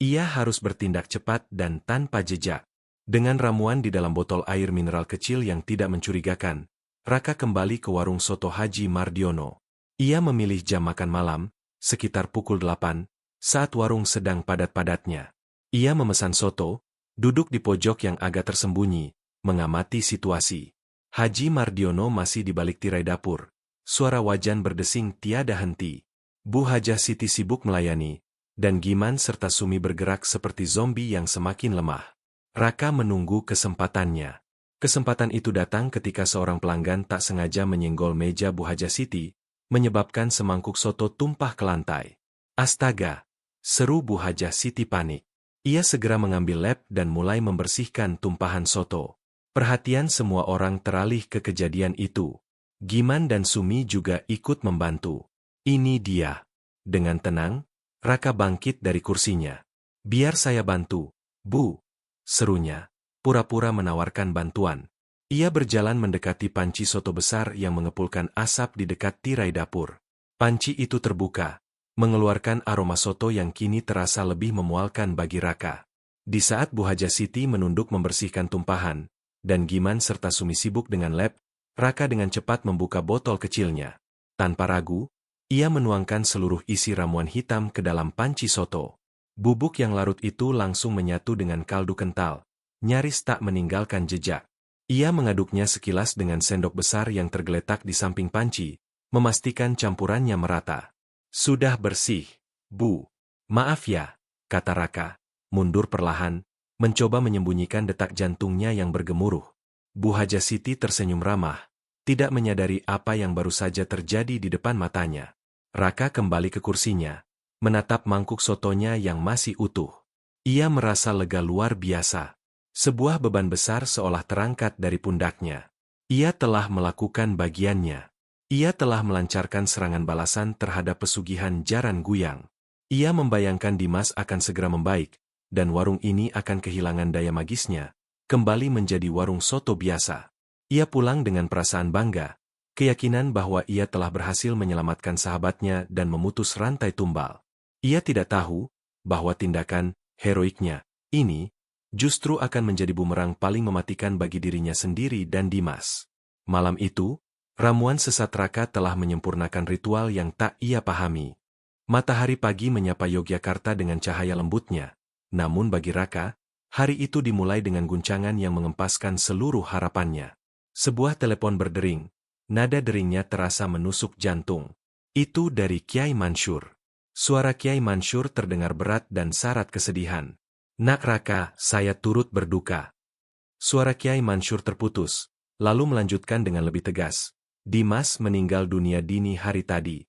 S1: Ia harus bertindak cepat dan tanpa jejak. Dengan ramuan di dalam botol air mineral kecil yang tidak mencurigakan, Raka kembali ke warung soto Haji Mardiono. Ia memilih jam makan malam, sekitar pukul 8, saat warung sedang padat-padatnya. Ia memesan soto, duduk di pojok yang agak tersembunyi, mengamati situasi. Haji Mardiono masih di balik tirai dapur. Suara wajan berdesing tiada henti. Bu Hajah Siti sibuk melayani, dan Giman serta Sumi bergerak seperti zombie yang semakin lemah. Raka menunggu kesempatannya. Kesempatan itu datang ketika seorang pelanggan tak sengaja menyenggol meja Bu Hajah Siti, menyebabkan semangkuk soto tumpah ke lantai. Astaga! Seru Bu Hajah Siti panik. Ia segera mengambil lap dan mulai membersihkan tumpahan soto. Perhatian semua orang teralih ke kejadian itu. Giman dan Sumi juga ikut membantu. Ini dia. Dengan tenang, Raka bangkit dari kursinya. Biar saya bantu, Bu. Serunya, pura-pura menawarkan bantuan. Ia berjalan mendekati panci soto besar yang mengepulkan asap di dekat tirai dapur. Panci itu terbuka, mengeluarkan aroma soto yang kini terasa lebih memualkan bagi Raka. Di saat Bu Hajah Siti menunduk membersihkan tumpahan, dan Giman serta Sumi sibuk dengan lap, Raka dengan cepat membuka botol kecilnya. Tanpa ragu, ia menuangkan seluruh isi ramuan hitam ke dalam panci soto. Bubuk yang larut itu langsung menyatu dengan kaldu kental, nyaris tak meninggalkan jejak. Ia mengaduknya sekilas dengan sendok besar yang tergeletak di samping panci, memastikan campurannya merata. Sudah bersih, Bu. Maaf ya, kata Raka, mundur perlahan, mencoba menyembunyikan detak jantungnya yang bergemuruh. Bu Hajah Siti tersenyum ramah, tidak menyadari apa yang baru saja terjadi di depan matanya. Raka kembali ke kursinya, menatap mangkuk sotonya yang masih utuh. Ia merasa lega luar biasa. Sebuah beban besar seolah terangkat dari pundaknya. Ia telah melakukan bagiannya. Ia telah melancarkan serangan balasan terhadap pesugihan jaran guyang. Ia membayangkan Dimas akan segera membaik, dan warung ini akan kehilangan daya magisnya, kembali menjadi warung soto biasa. Ia pulang dengan perasaan bangga, keyakinan bahwa ia telah berhasil menyelamatkan sahabatnya dan memutus rantai tumbal. Ia tidak tahu bahwa tindakan heroiknya ini justru akan menjadi bumerang paling mematikan bagi dirinya sendiri dan Dimas. Malam itu, ramuan sesat Raka telah menyempurnakan ritual yang tak ia pahami. Matahari pagi menyapa Yogyakarta dengan cahaya lembutnya, namun bagi Raka, hari itu dimulai dengan guncangan yang mengempaskan seluruh harapannya. Sebuah telepon berdering, nada deringnya terasa menusuk jantung. Itu dari Kiai Mansur. Suara Kiai Mansur terdengar berat dan syarat kesedihan. Nak Raka, saya turut berduka. Suara Kiai Mansur terputus, lalu melanjutkan dengan lebih tegas. Dimas meninggal dunia dini hari tadi.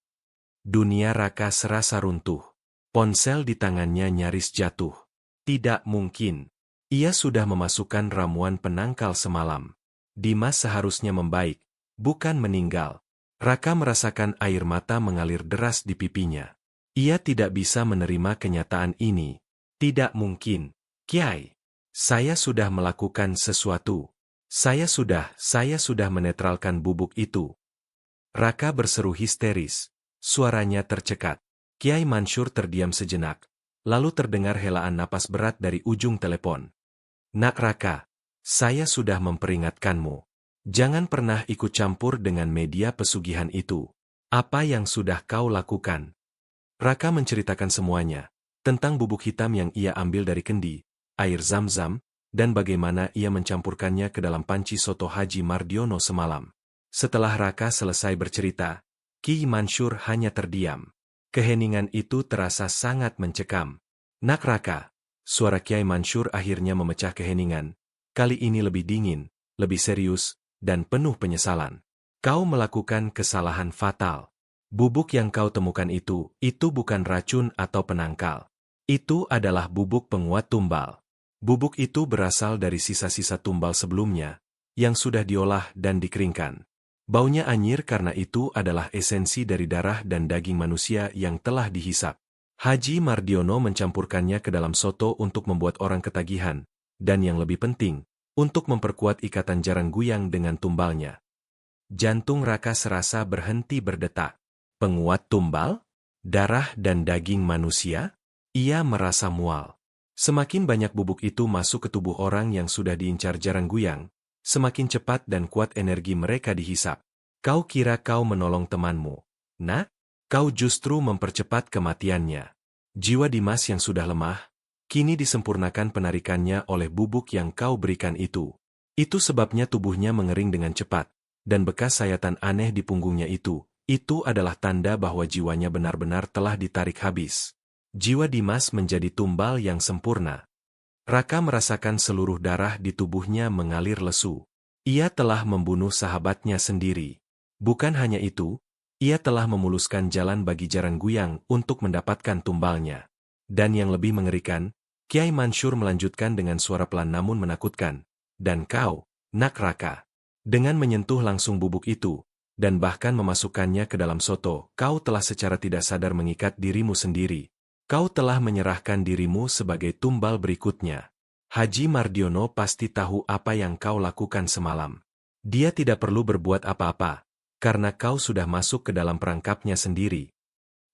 S1: Dunia Raka serasa runtuh. Ponsel di tangannya nyaris jatuh. Tidak mungkin. Ia sudah memasukkan ramuan penangkal semalam. Dimas seharusnya membaik, bukan meninggal. Raka merasakan air mata mengalir deras di pipinya. Ia tidak bisa menerima kenyataan ini. Tidak mungkin. Kiai, saya sudah melakukan sesuatu. Saya sudah menetralkan bubuk itu. Raka berseru histeris. Suaranya tercekat. Kiai Mansur terdiam sejenak. Lalu terdengar helaan napas berat dari ujung telepon. Nak Raka, saya sudah memperingatkanmu. Jangan pernah ikut campur dengan media pesugihan itu. Apa yang sudah kau lakukan? Raka menceritakan semuanya. Tentang bubuk hitam yang ia ambil dari kendi, air zam-zam, dan bagaimana ia mencampurkannya ke dalam panci soto Haji Mardiono semalam. Setelah Raka selesai bercerita, Ki Mansur hanya terdiam. Keheningan itu terasa sangat mencekam. Nak Raka, suara Kiai Mansur akhirnya memecah keheningan. Kali ini lebih dingin, lebih serius, dan penuh penyesalan. Kau melakukan kesalahan fatal. Bubuk yang kau temukan itu bukan racun atau penangkal. Itu adalah bubuk penguat tumbal. Bubuk itu berasal dari sisa-sisa tumbal sebelumnya, yang sudah diolah dan dikeringkan. Baunya anyir karena itu adalah esensi dari darah dan daging manusia yang telah dihisap. Haji Mardiono mencampurkannya ke dalam soto untuk membuat orang ketagihan, dan yang lebih penting, untuk memperkuat ikatan jarang guyang dengan tumbalnya. Jantung Raka serasa berhenti berdetak. Penguat tumbal? Darah dan daging manusia? Ia merasa mual. Semakin banyak bubuk itu masuk ke tubuh orang yang sudah diincar jarang guyang, semakin cepat dan kuat energi mereka dihisap. Kau kira kau menolong temanmu. Nah, kau justru mempercepat kematiannya. Jiwa Dimas yang sudah lemah, kini disempurnakan penarikannya oleh bubuk yang kau berikan itu. Itu sebabnya tubuhnya mengering dengan cepat, dan bekas sayatan aneh di punggungnya itu adalah tanda bahwa jiwanya benar-benar telah ditarik habis. Jiwa Dimas menjadi tumbal yang sempurna. Raka merasakan seluruh darah di tubuhnya mengalir lesu. Ia telah membunuh sahabatnya sendiri. Bukan hanya itu, ia telah memuluskan jalan bagi jarang guyang untuk mendapatkan tumbalnya. Dan yang lebih mengerikan, Kiai Mansur melanjutkan dengan suara pelan namun menakutkan. Dan kau, Nak Raka, dengan menyentuh langsung bubuk itu, dan bahkan memasukkannya ke dalam soto, kau telah secara tidak sadar mengikat dirimu sendiri. Kau telah menyerahkan dirimu sebagai tumbal berikutnya. Haji Mardiono pasti tahu apa yang kau lakukan semalam. Dia tidak perlu berbuat apa-apa, karena kau sudah masuk ke dalam perangkapnya sendiri.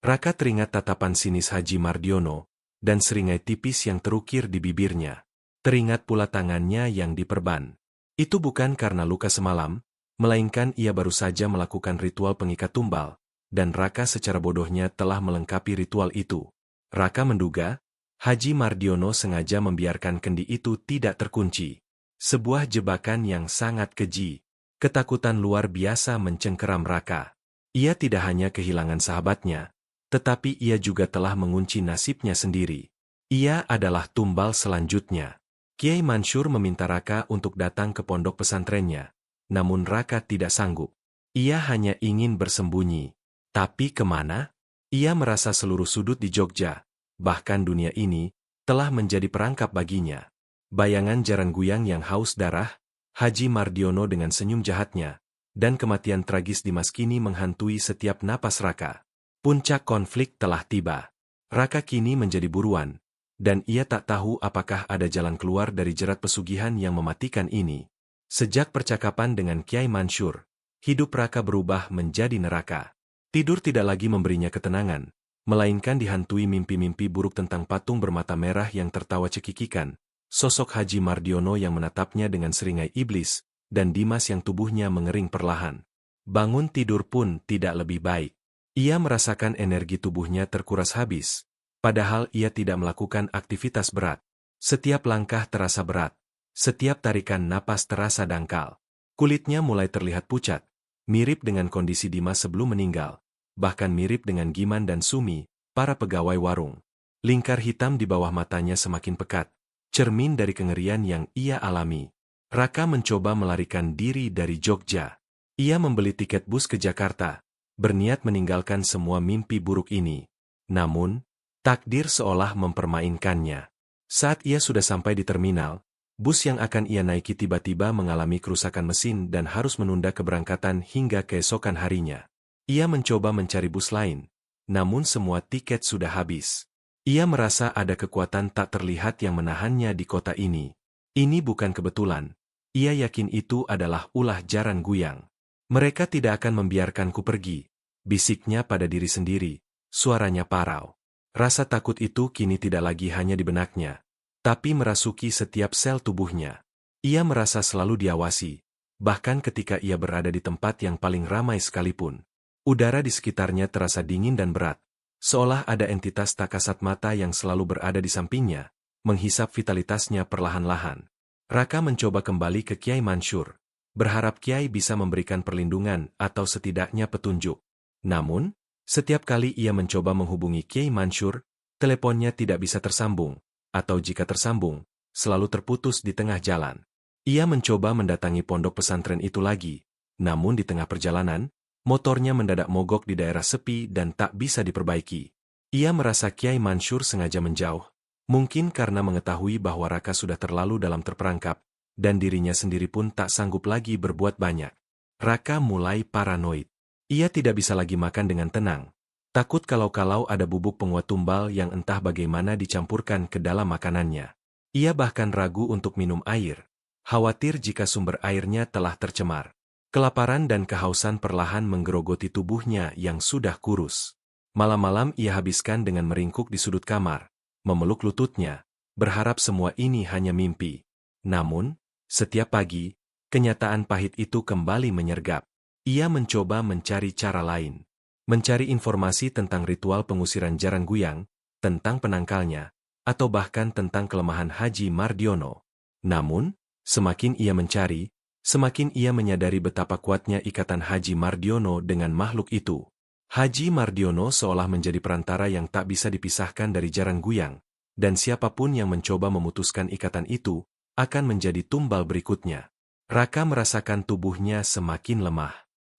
S1: Raka teringat tatapan sinis Haji Mardiono, dan seringai tipis yang terukir di bibirnya. Teringat pula tangannya yang diperban. Itu bukan karena luka semalam, melainkan ia baru saja melakukan ritual pengikat tumbal, dan Raka secara bodohnya telah melengkapi ritual itu. Raka menduga, Haji Mardiono sengaja membiarkan kendi itu tidak terkunci. Sebuah jebakan yang sangat keji. Ketakutan luar biasa mencengkeram Raka. Ia tidak hanya kehilangan sahabatnya, tetapi ia juga telah mengunci nasibnya sendiri. Ia adalah tumbal selanjutnya. Kiai Mansur meminta Raka untuk datang ke pondok pesantrennya, namun Raka tidak sanggup. Ia hanya ingin bersembunyi. Tapi kemana? Ia merasa seluruh sudut di Jogja, bahkan dunia ini, telah menjadi perangkap baginya. Bayangan jarang guyang yang haus darah, Haji Mardiono dengan senyum jahatnya, dan kematian tragis Dimas kini menghantui setiap napas Raka. Puncak konflik telah tiba. Raka kini menjadi buruan, dan ia tak tahu apakah ada jalan keluar dari jerat pesugihan yang mematikan ini. Sejak percakapan dengan Kiai Mansur, hidup Raka berubah menjadi neraka. Tidur tidak lagi memberinya ketenangan, melainkan dihantui mimpi-mimpi buruk tentang patung bermata merah yang tertawa cekikikan, sosok Haji Mardiono yang menatapnya dengan seringai iblis, dan Dimas yang tubuhnya mengering perlahan. Bangun tidur pun tidak lebih baik. Ia merasakan energi tubuhnya terkuras habis, padahal ia tidak melakukan aktivitas berat. Setiap langkah terasa berat, setiap tarikan napas terasa dangkal. Kulitnya mulai terlihat pucat, mirip dengan kondisi Dimas sebelum meninggal, bahkan mirip dengan Giman dan Sumi, para pegawai warung. Lingkar hitam di bawah matanya semakin pekat, cermin dari kengerian yang ia alami. Raka mencoba melarikan diri dari Jogja. Ia membeli tiket bus ke Jakarta, berniat meninggalkan semua mimpi buruk ini. Namun, Takdir seolah mempermainkannya. Saat ia sudah sampai di terminal, bus yang akan ia naiki tiba-tiba mengalami kerusakan mesin dan harus menunda keberangkatan hingga keesokan harinya. Ia mencoba mencari bus lain, namun semua tiket sudah habis. Ia merasa ada kekuatan tak terlihat yang menahannya di kota ini. Ini bukan kebetulan. Ia yakin itu adalah ulah Jaran Guyang. Mereka tidak akan membiarkanku pergi, bisiknya pada diri sendiri, suaranya parau. Rasa takut itu kini tidak lagi hanya di benaknya, tapi merasuki setiap sel tubuhnya. Ia merasa selalu diawasi, bahkan ketika ia berada di tempat yang paling ramai sekalipun. Udara di sekitarnya terasa dingin dan berat, seolah ada entitas tak kasat mata yang selalu berada di sampingnya, menghisap vitalitasnya perlahan-lahan. Raka mencoba kembali ke Kiai Mansur, berharap Kiai bisa memberikan perlindungan atau setidaknya petunjuk. Namun, setiap kali ia mencoba menghubungi Kiai Mansur, teleponnya tidak bisa tersambung, atau jika tersambung, selalu terputus di tengah jalan. Ia mencoba mendatangi pondok pesantren itu lagi, namun di tengah perjalanan, motornya mendadak mogok di daerah sepi dan tak bisa diperbaiki. Ia merasa Kiai Mansur sengaja menjauh, mungkin karena mengetahui bahwa Raka sudah terlalu dalam terperangkap, dan dirinya sendiri pun tak sanggup lagi berbuat banyak. Raka mulai paranoid. Ia tidak bisa lagi makan dengan tenang. Takut kalau-kalau ada bubuk penguat tumbal yang entah bagaimana dicampurkan ke dalam makanannya. Ia bahkan ragu untuk minum air, khawatir jika sumber airnya telah tercemar. Kelaparan dan kehausan perlahan menggerogoti tubuhnya yang sudah kurus. Malam-malam ia habiskan dengan meringkuk di sudut kamar, memeluk lututnya, berharap semua ini hanya mimpi. Namun, setiap pagi, kenyataan pahit itu kembali menyergap. Ia mencoba mencari cara lain. Mencari informasi tentang ritual pengusiran Jaran Guyang, tentang penangkalnya, atau bahkan tentang kelemahan Haji Mardiono. Namun, semakin ia mencari, semakin ia menyadari betapa kuatnya ikatan Haji Mardiono dengan makhluk itu. Haji Mardiono seolah menjadi perantara yang tak bisa dipisahkan dari Jaran Guyang, dan siapapun yang mencoba memutuskan ikatan itu, akan menjadi tumbal berikutnya. Raka merasakan tubuhnya semakin lemah.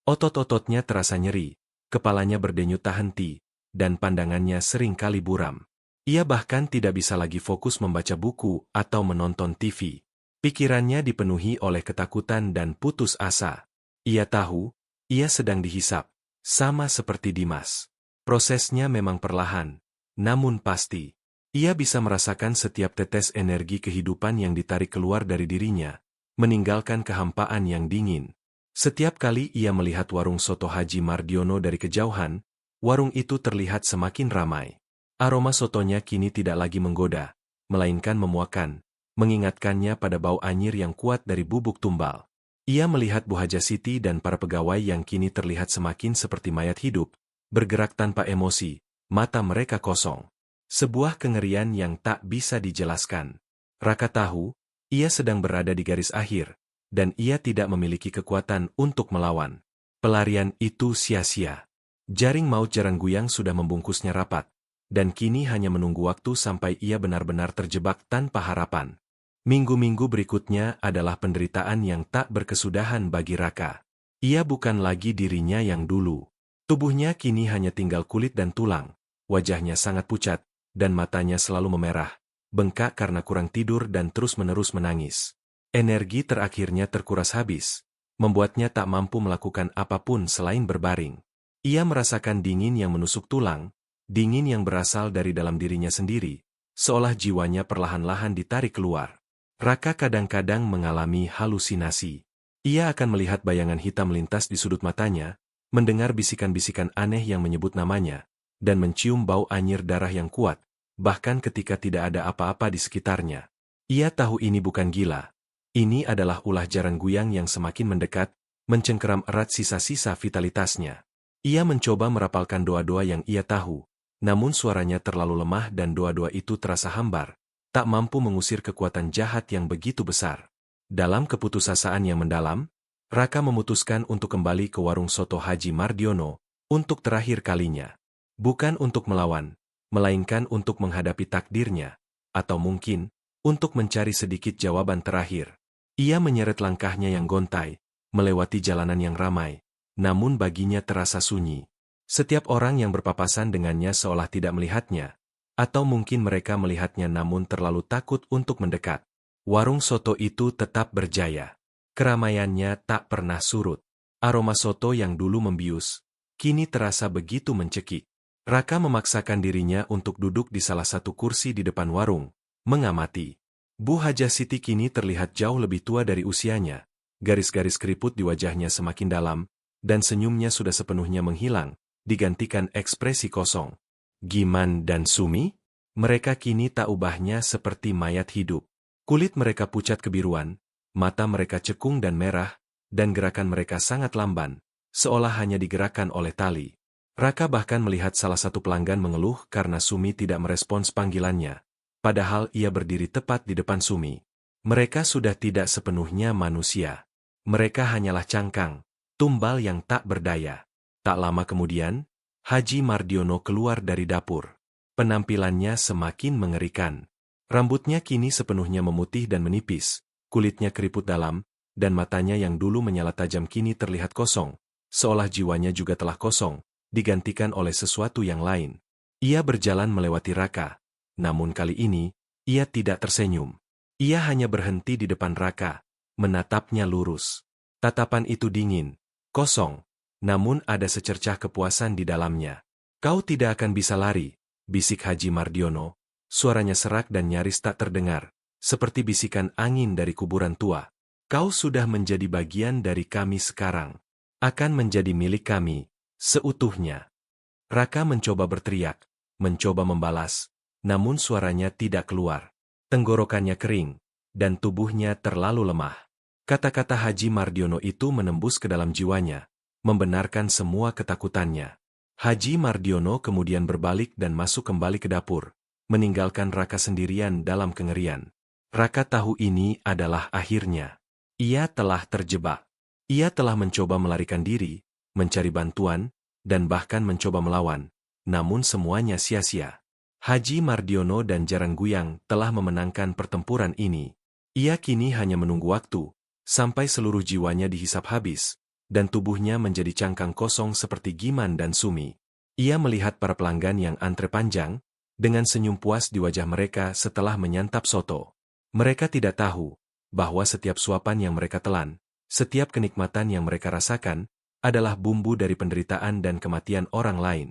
S1: Otot-ototnya terasa nyeri, kepalanya berdenyut tak henti, dan pandangannya sering kali buram. Ia bahkan tidak bisa lagi fokus membaca buku atau menonton TV. Pikirannya dipenuhi oleh ketakutan dan putus asa. Ia tahu, ia sedang dihisap, sama seperti Dimas. Prosesnya memang perlahan, namun pasti. Ia bisa merasakan setiap tetes energi kehidupan yang ditarik keluar dari dirinya, meninggalkan kehampaan yang dingin. Setiap kali ia melihat warung soto Haji Mardiono dari kejauhan, warung itu terlihat semakin ramai. Aroma sotonya kini tidak lagi menggoda, melainkan memuakan, mengingatkannya pada bau anyir yang kuat dari bubuk tumbal. Ia melihat Bu Haja Siti dan para pegawai yang kini terlihat semakin seperti mayat hidup, bergerak tanpa emosi, mata mereka kosong. Sebuah kengerian yang tak bisa dijelaskan. Raka tahu, ia sedang berada di garis akhir, dan ia tidak memiliki kekuatan untuk melawan. Pelarian itu sia-sia. Jaring maut Jaran Guyang sudah membungkusnya rapat, dan kini hanya menunggu waktu sampai ia benar-benar terjebak tanpa harapan. Minggu-minggu berikutnya adalah penderitaan yang tak berkesudahan bagi Raka. Ia bukan lagi dirinya yang dulu. Tubuhnya kini hanya tinggal kulit dan tulang, wajahnya sangat pucat, dan matanya selalu memerah, bengkak karena kurang tidur dan terus-menerus menangis. Energi terakhirnya terkuras habis, membuatnya tak mampu melakukan apapun selain berbaring. Ia merasakan dingin yang menusuk tulang, dingin yang berasal dari dalam dirinya sendiri, seolah jiwanya perlahan-lahan ditarik keluar. Raka kadang-kadang mengalami halusinasi. Ia akan melihat bayangan hitam melintas di sudut matanya, mendengar bisikan-bisikan aneh yang menyebut namanya, dan mencium bau anyir darah yang kuat, bahkan ketika tidak ada apa-apa di sekitarnya. Ia tahu ini bukan gila. Ini adalah ulah Jaran Guyang yang semakin mendekat, mencengkeram erat sisa-sisa vitalitasnya. Ia mencoba merapalkan doa-doa yang ia tahu, namun suaranya terlalu lemah dan doa-doa itu terasa hambar, tak mampu mengusir kekuatan jahat yang begitu besar. Dalam keputusasaan yang mendalam, Raka memutuskan untuk kembali ke warung soto Haji Mardiono, untuk terakhir kalinya. Bukan untuk melawan, melainkan untuk menghadapi takdirnya, atau mungkin, untuk mencari sedikit jawaban terakhir. Ia menyeret langkahnya yang gontai, melewati jalanan yang ramai, namun baginya terasa sunyi. Setiap orang yang berpapasan dengannya seolah tidak melihatnya, Atau mungkin mereka melihatnya namun terlalu takut untuk mendekat. Warung soto itu tetap berjaya. Keramaiannya tak pernah surut. Aroma soto yang dulu membius, kini terasa begitu mencekik. Raka memaksakan dirinya untuk duduk di salah satu kursi di depan warung, mengamati. Bu Haja Siti kini terlihat jauh lebih tua dari usianya. Garis-garis keriput di wajahnya semakin dalam, dan senyumnya sudah sepenuhnya menghilang, digantikan ekspresi kosong. Giman dan Sumi? Mereka kini tak ubahnya seperti mayat hidup. Kulit mereka pucat kebiruan, mata mereka cekung dan merah, dan gerakan mereka sangat lamban, seolah hanya digerakkan oleh tali. Raka bahkan melihat salah satu pelanggan mengeluh karena Sumi tidak merespons panggilannya. Padahal ia berdiri tepat di depan Sumi. Mereka sudah tidak sepenuhnya manusia. Mereka hanyalah cangkang, tumbal yang tak berdaya. Tak lama kemudian, Haji Mardiono keluar dari dapur. Penampilannya semakin mengerikan. Rambutnya kini sepenuhnya memutih dan menipis, kulitnya keriput dalam, dan matanya yang dulu menyala tajam kini terlihat kosong, seolah jiwanya juga telah kosong, digantikan oleh sesuatu yang lain. Ia berjalan melewati Raka, namun kali ini, ia tidak tersenyum. Ia hanya berhenti di depan Raka, menatapnya lurus. Tatapan itu dingin, kosong, namun ada secercah kepuasan di dalamnya. Kau tidak akan bisa lari, bisik Haji Mardiono. Suaranya serak dan nyaris tak terdengar, seperti bisikan angin dari kuburan tua. Kau sudah menjadi bagian dari kami sekarang. Akan menjadi milik kami, seutuhnya. Raka mencoba berteriak, mencoba membalas, namun suaranya tidak keluar. Tenggorokannya kering, dan tubuhnya terlalu lemah. Kata-kata Haji Mardiono itu menembus ke dalam jiwanya, membenarkan semua ketakutannya. Haji Mardiono kemudian berbalik dan masuk kembali ke dapur, meninggalkan Raka sendirian dalam kengerian. Raka tahu ini adalah akhirnya. Ia telah terjebak. Ia telah mencoba melarikan diri, mencari bantuan, dan bahkan mencoba melawan, namun semuanya sia-sia. Haji Mardiono dan Jarang Guyang telah memenangkan pertempuran ini. Ia kini hanya menunggu waktu, sampai seluruh jiwanya dihisap habis, dan tubuhnya menjadi cangkang kosong seperti Giman dan Sumi. Ia melihat para pelanggan yang antre panjang, dengan senyum puas di wajah mereka setelah menyantap soto. Mereka tidak tahu bahwa setiap suapan yang mereka telan, setiap kenikmatan yang mereka rasakan, adalah bumbu dari penderitaan dan kematian orang lain.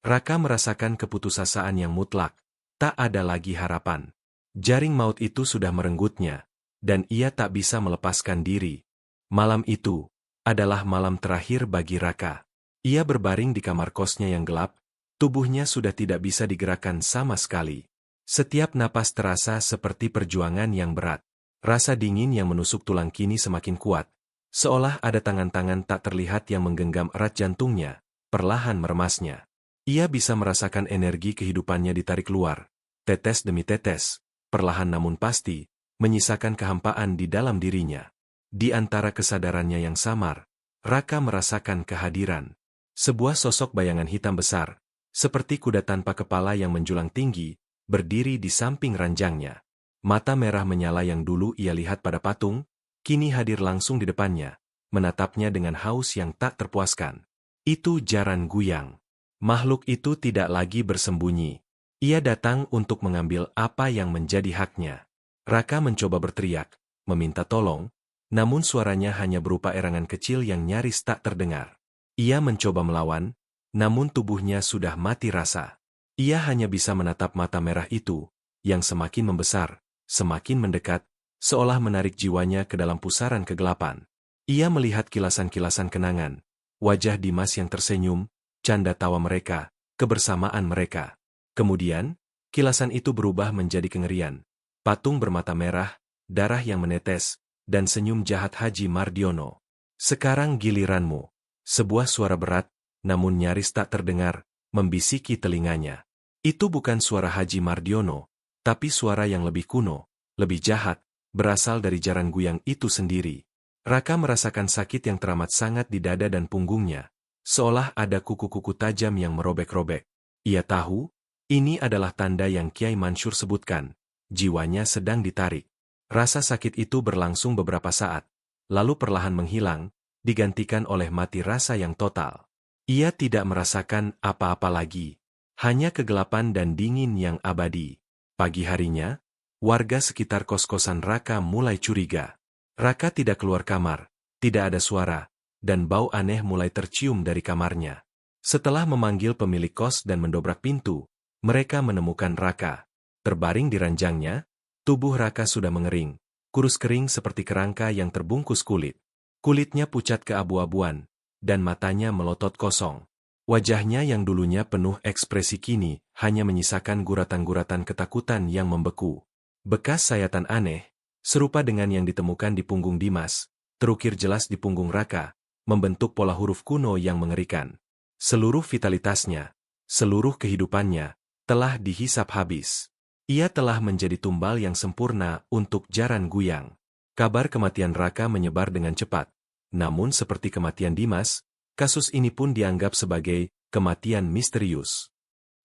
S1: Raka merasakan keputusasaan yang mutlak, tak ada lagi harapan. Jaring maut itu sudah merenggutnya, dan ia tak bisa melepaskan diri. Malam itu adalah malam terakhir bagi Raka. Ia berbaring di kamar kosnya yang gelap, tubuhnya sudah tidak bisa digerakkan sama sekali. Setiap napas terasa seperti perjuangan yang berat. Rasa dingin yang menusuk tulang kini semakin kuat, seolah ada tangan-tangan tak terlihat yang menggenggam erat jantungnya, perlahan meremasnya. Ia bisa merasakan energi kehidupannya ditarik keluar, tetes demi tetes, perlahan namun pasti, menyisakan kehampaan di dalam dirinya. Di antara kesadarannya yang samar, Raka merasakan kehadiran. Sebuah sosok bayangan hitam besar, seperti kuda tanpa kepala yang menjulang tinggi, berdiri di samping ranjangnya. Mata merah menyala yang dulu ia lihat pada patung, kini hadir langsung di depannya, menatapnya dengan haus yang tak terpuaskan. Itu Jarang Guyang. Makhluk itu tidak lagi bersembunyi. Ia datang untuk mengambil apa yang menjadi haknya. Raka mencoba berteriak, meminta tolong, namun suaranya hanya berupa erangan kecil yang nyaris tak terdengar. Ia mencoba melawan, namun tubuhnya sudah mati rasa. Ia hanya bisa menatap mata merah itu, yang semakin membesar, semakin mendekat, seolah menarik jiwanya ke dalam pusaran kegelapan. Ia melihat kilasan-kilasan kenangan, wajah Dimas yang tersenyum, canda tawa mereka, kebersamaan mereka. Kemudian, kilasan itu berubah menjadi kengerian. Patung bermata merah, darah yang menetes, dan senyum jahat Haji Mardiono. Sekarang giliranmu. Sebuah suara berat, namun nyaris tak terdengar, membisiki telinganya. Itu bukan suara Haji Mardiono, tapi suara yang lebih kuno, lebih jahat, berasal dari Jarang Guyang itu sendiri. Raka merasakan sakit yang teramat sangat di dada dan punggungnya, seolah ada kuku-kuku tajam yang merobek-robek. Ia tahu, ini adalah tanda yang Kiai Mansur sebutkan, jiwanya sedang ditarik. Rasa sakit itu berlangsung beberapa saat, lalu perlahan menghilang, digantikan oleh mati rasa yang total. Ia tidak merasakan apa-apa lagi. Hanya kegelapan dan dingin yang abadi. Pagi harinya, warga sekitar kos-kosan Raka mulai curiga. Raka tidak keluar kamar, tidak ada suara, dan bau aneh mulai tercium dari kamarnya. Setelah memanggil pemilik kos dan mendobrak pintu, mereka menemukan Raka. Terbaring di ranjangnya, tubuh Raka sudah mengering, kurus kering seperti kerangka yang terbungkus kulit. Kulitnya pucat keabu-abuan, dan matanya melotot kosong. Wajahnya yang dulunya penuh ekspresi kini, hanya menyisakan guratan-guratan ketakutan yang membeku. Bekas sayatan aneh, serupa dengan yang ditemukan di punggung Dimas, terukir jelas di punggung Raka, membentuk pola huruf kuno yang mengerikan. Seluruh vitalitasnya, seluruh kehidupannya, telah dihisap habis. Ia telah menjadi tumbal yang sempurna untuk Jaran Guyang. Kabar kematian Raka menyebar dengan cepat. Namun seperti kematian Dimas, kasus ini pun dianggap sebagai kematian misterius.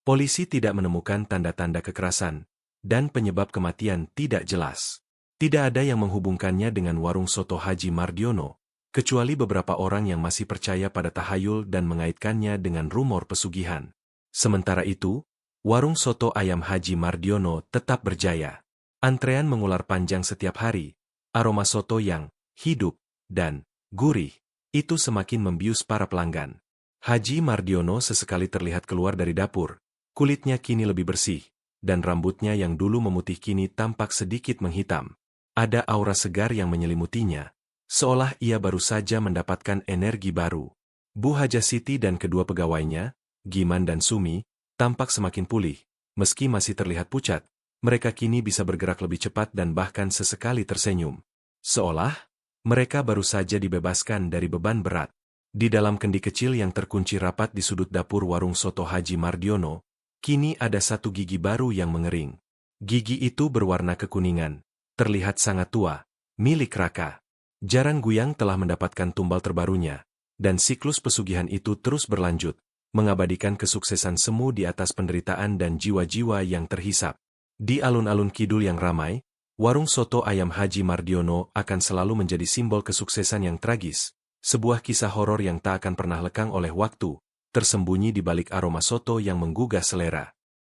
S1: Polisi tidak menemukan tanda-tanda kekerasan, dan penyebab kematian tidak jelas. Tidak ada yang menghubungkannya dengan warung soto Haji Mardiono, kecuali beberapa orang yang masih percaya pada tahayul dan mengaitkannya dengan rumor pesugihan. Sementara itu, warung soto ayam Haji Mardiono tetap berjaya. Antrean mengular panjang setiap hari, aroma soto yang hidup dan gurih itu semakin membius para pelanggan. Haji Mardiono sesekali terlihat keluar dari dapur, kulitnya kini lebih bersih, dan rambutnya yang dulu memutih kini tampak sedikit menghitam. Ada aura segar yang menyelimutinya, seolah ia baru saja mendapatkan energi baru. Bu Haja Siti dan kedua pegawainya, Giman dan Sumi, tampak semakin pulih. Meski masih terlihat pucat, mereka kini bisa bergerak lebih cepat dan bahkan sesekali tersenyum. Seolah mereka baru saja dibebaskan dari beban berat. Di dalam kendi kecil yang terkunci rapat di sudut dapur warung soto Haji Mardiono, kini ada satu gigi baru yang mengering. Gigi itu berwarna kekuningan, terlihat sangat tua, milik Raka. Jaran Guyang telah mendapatkan tumbal terbarunya, dan siklus pesugihan itu terus berlanjut, mengabadikan kesuksesan semu di atas penderitaan dan jiwa-jiwa yang terhisap. Di alun-alun kidul yang ramai, warung soto ayam Haji Mardiono akan selalu menjadi simbol kesuksesan yang tragis, sebuah kisah horor yang tak akan pernah lekang oleh waktu, tersembunyi di balik aroma soto yang menggugah selera.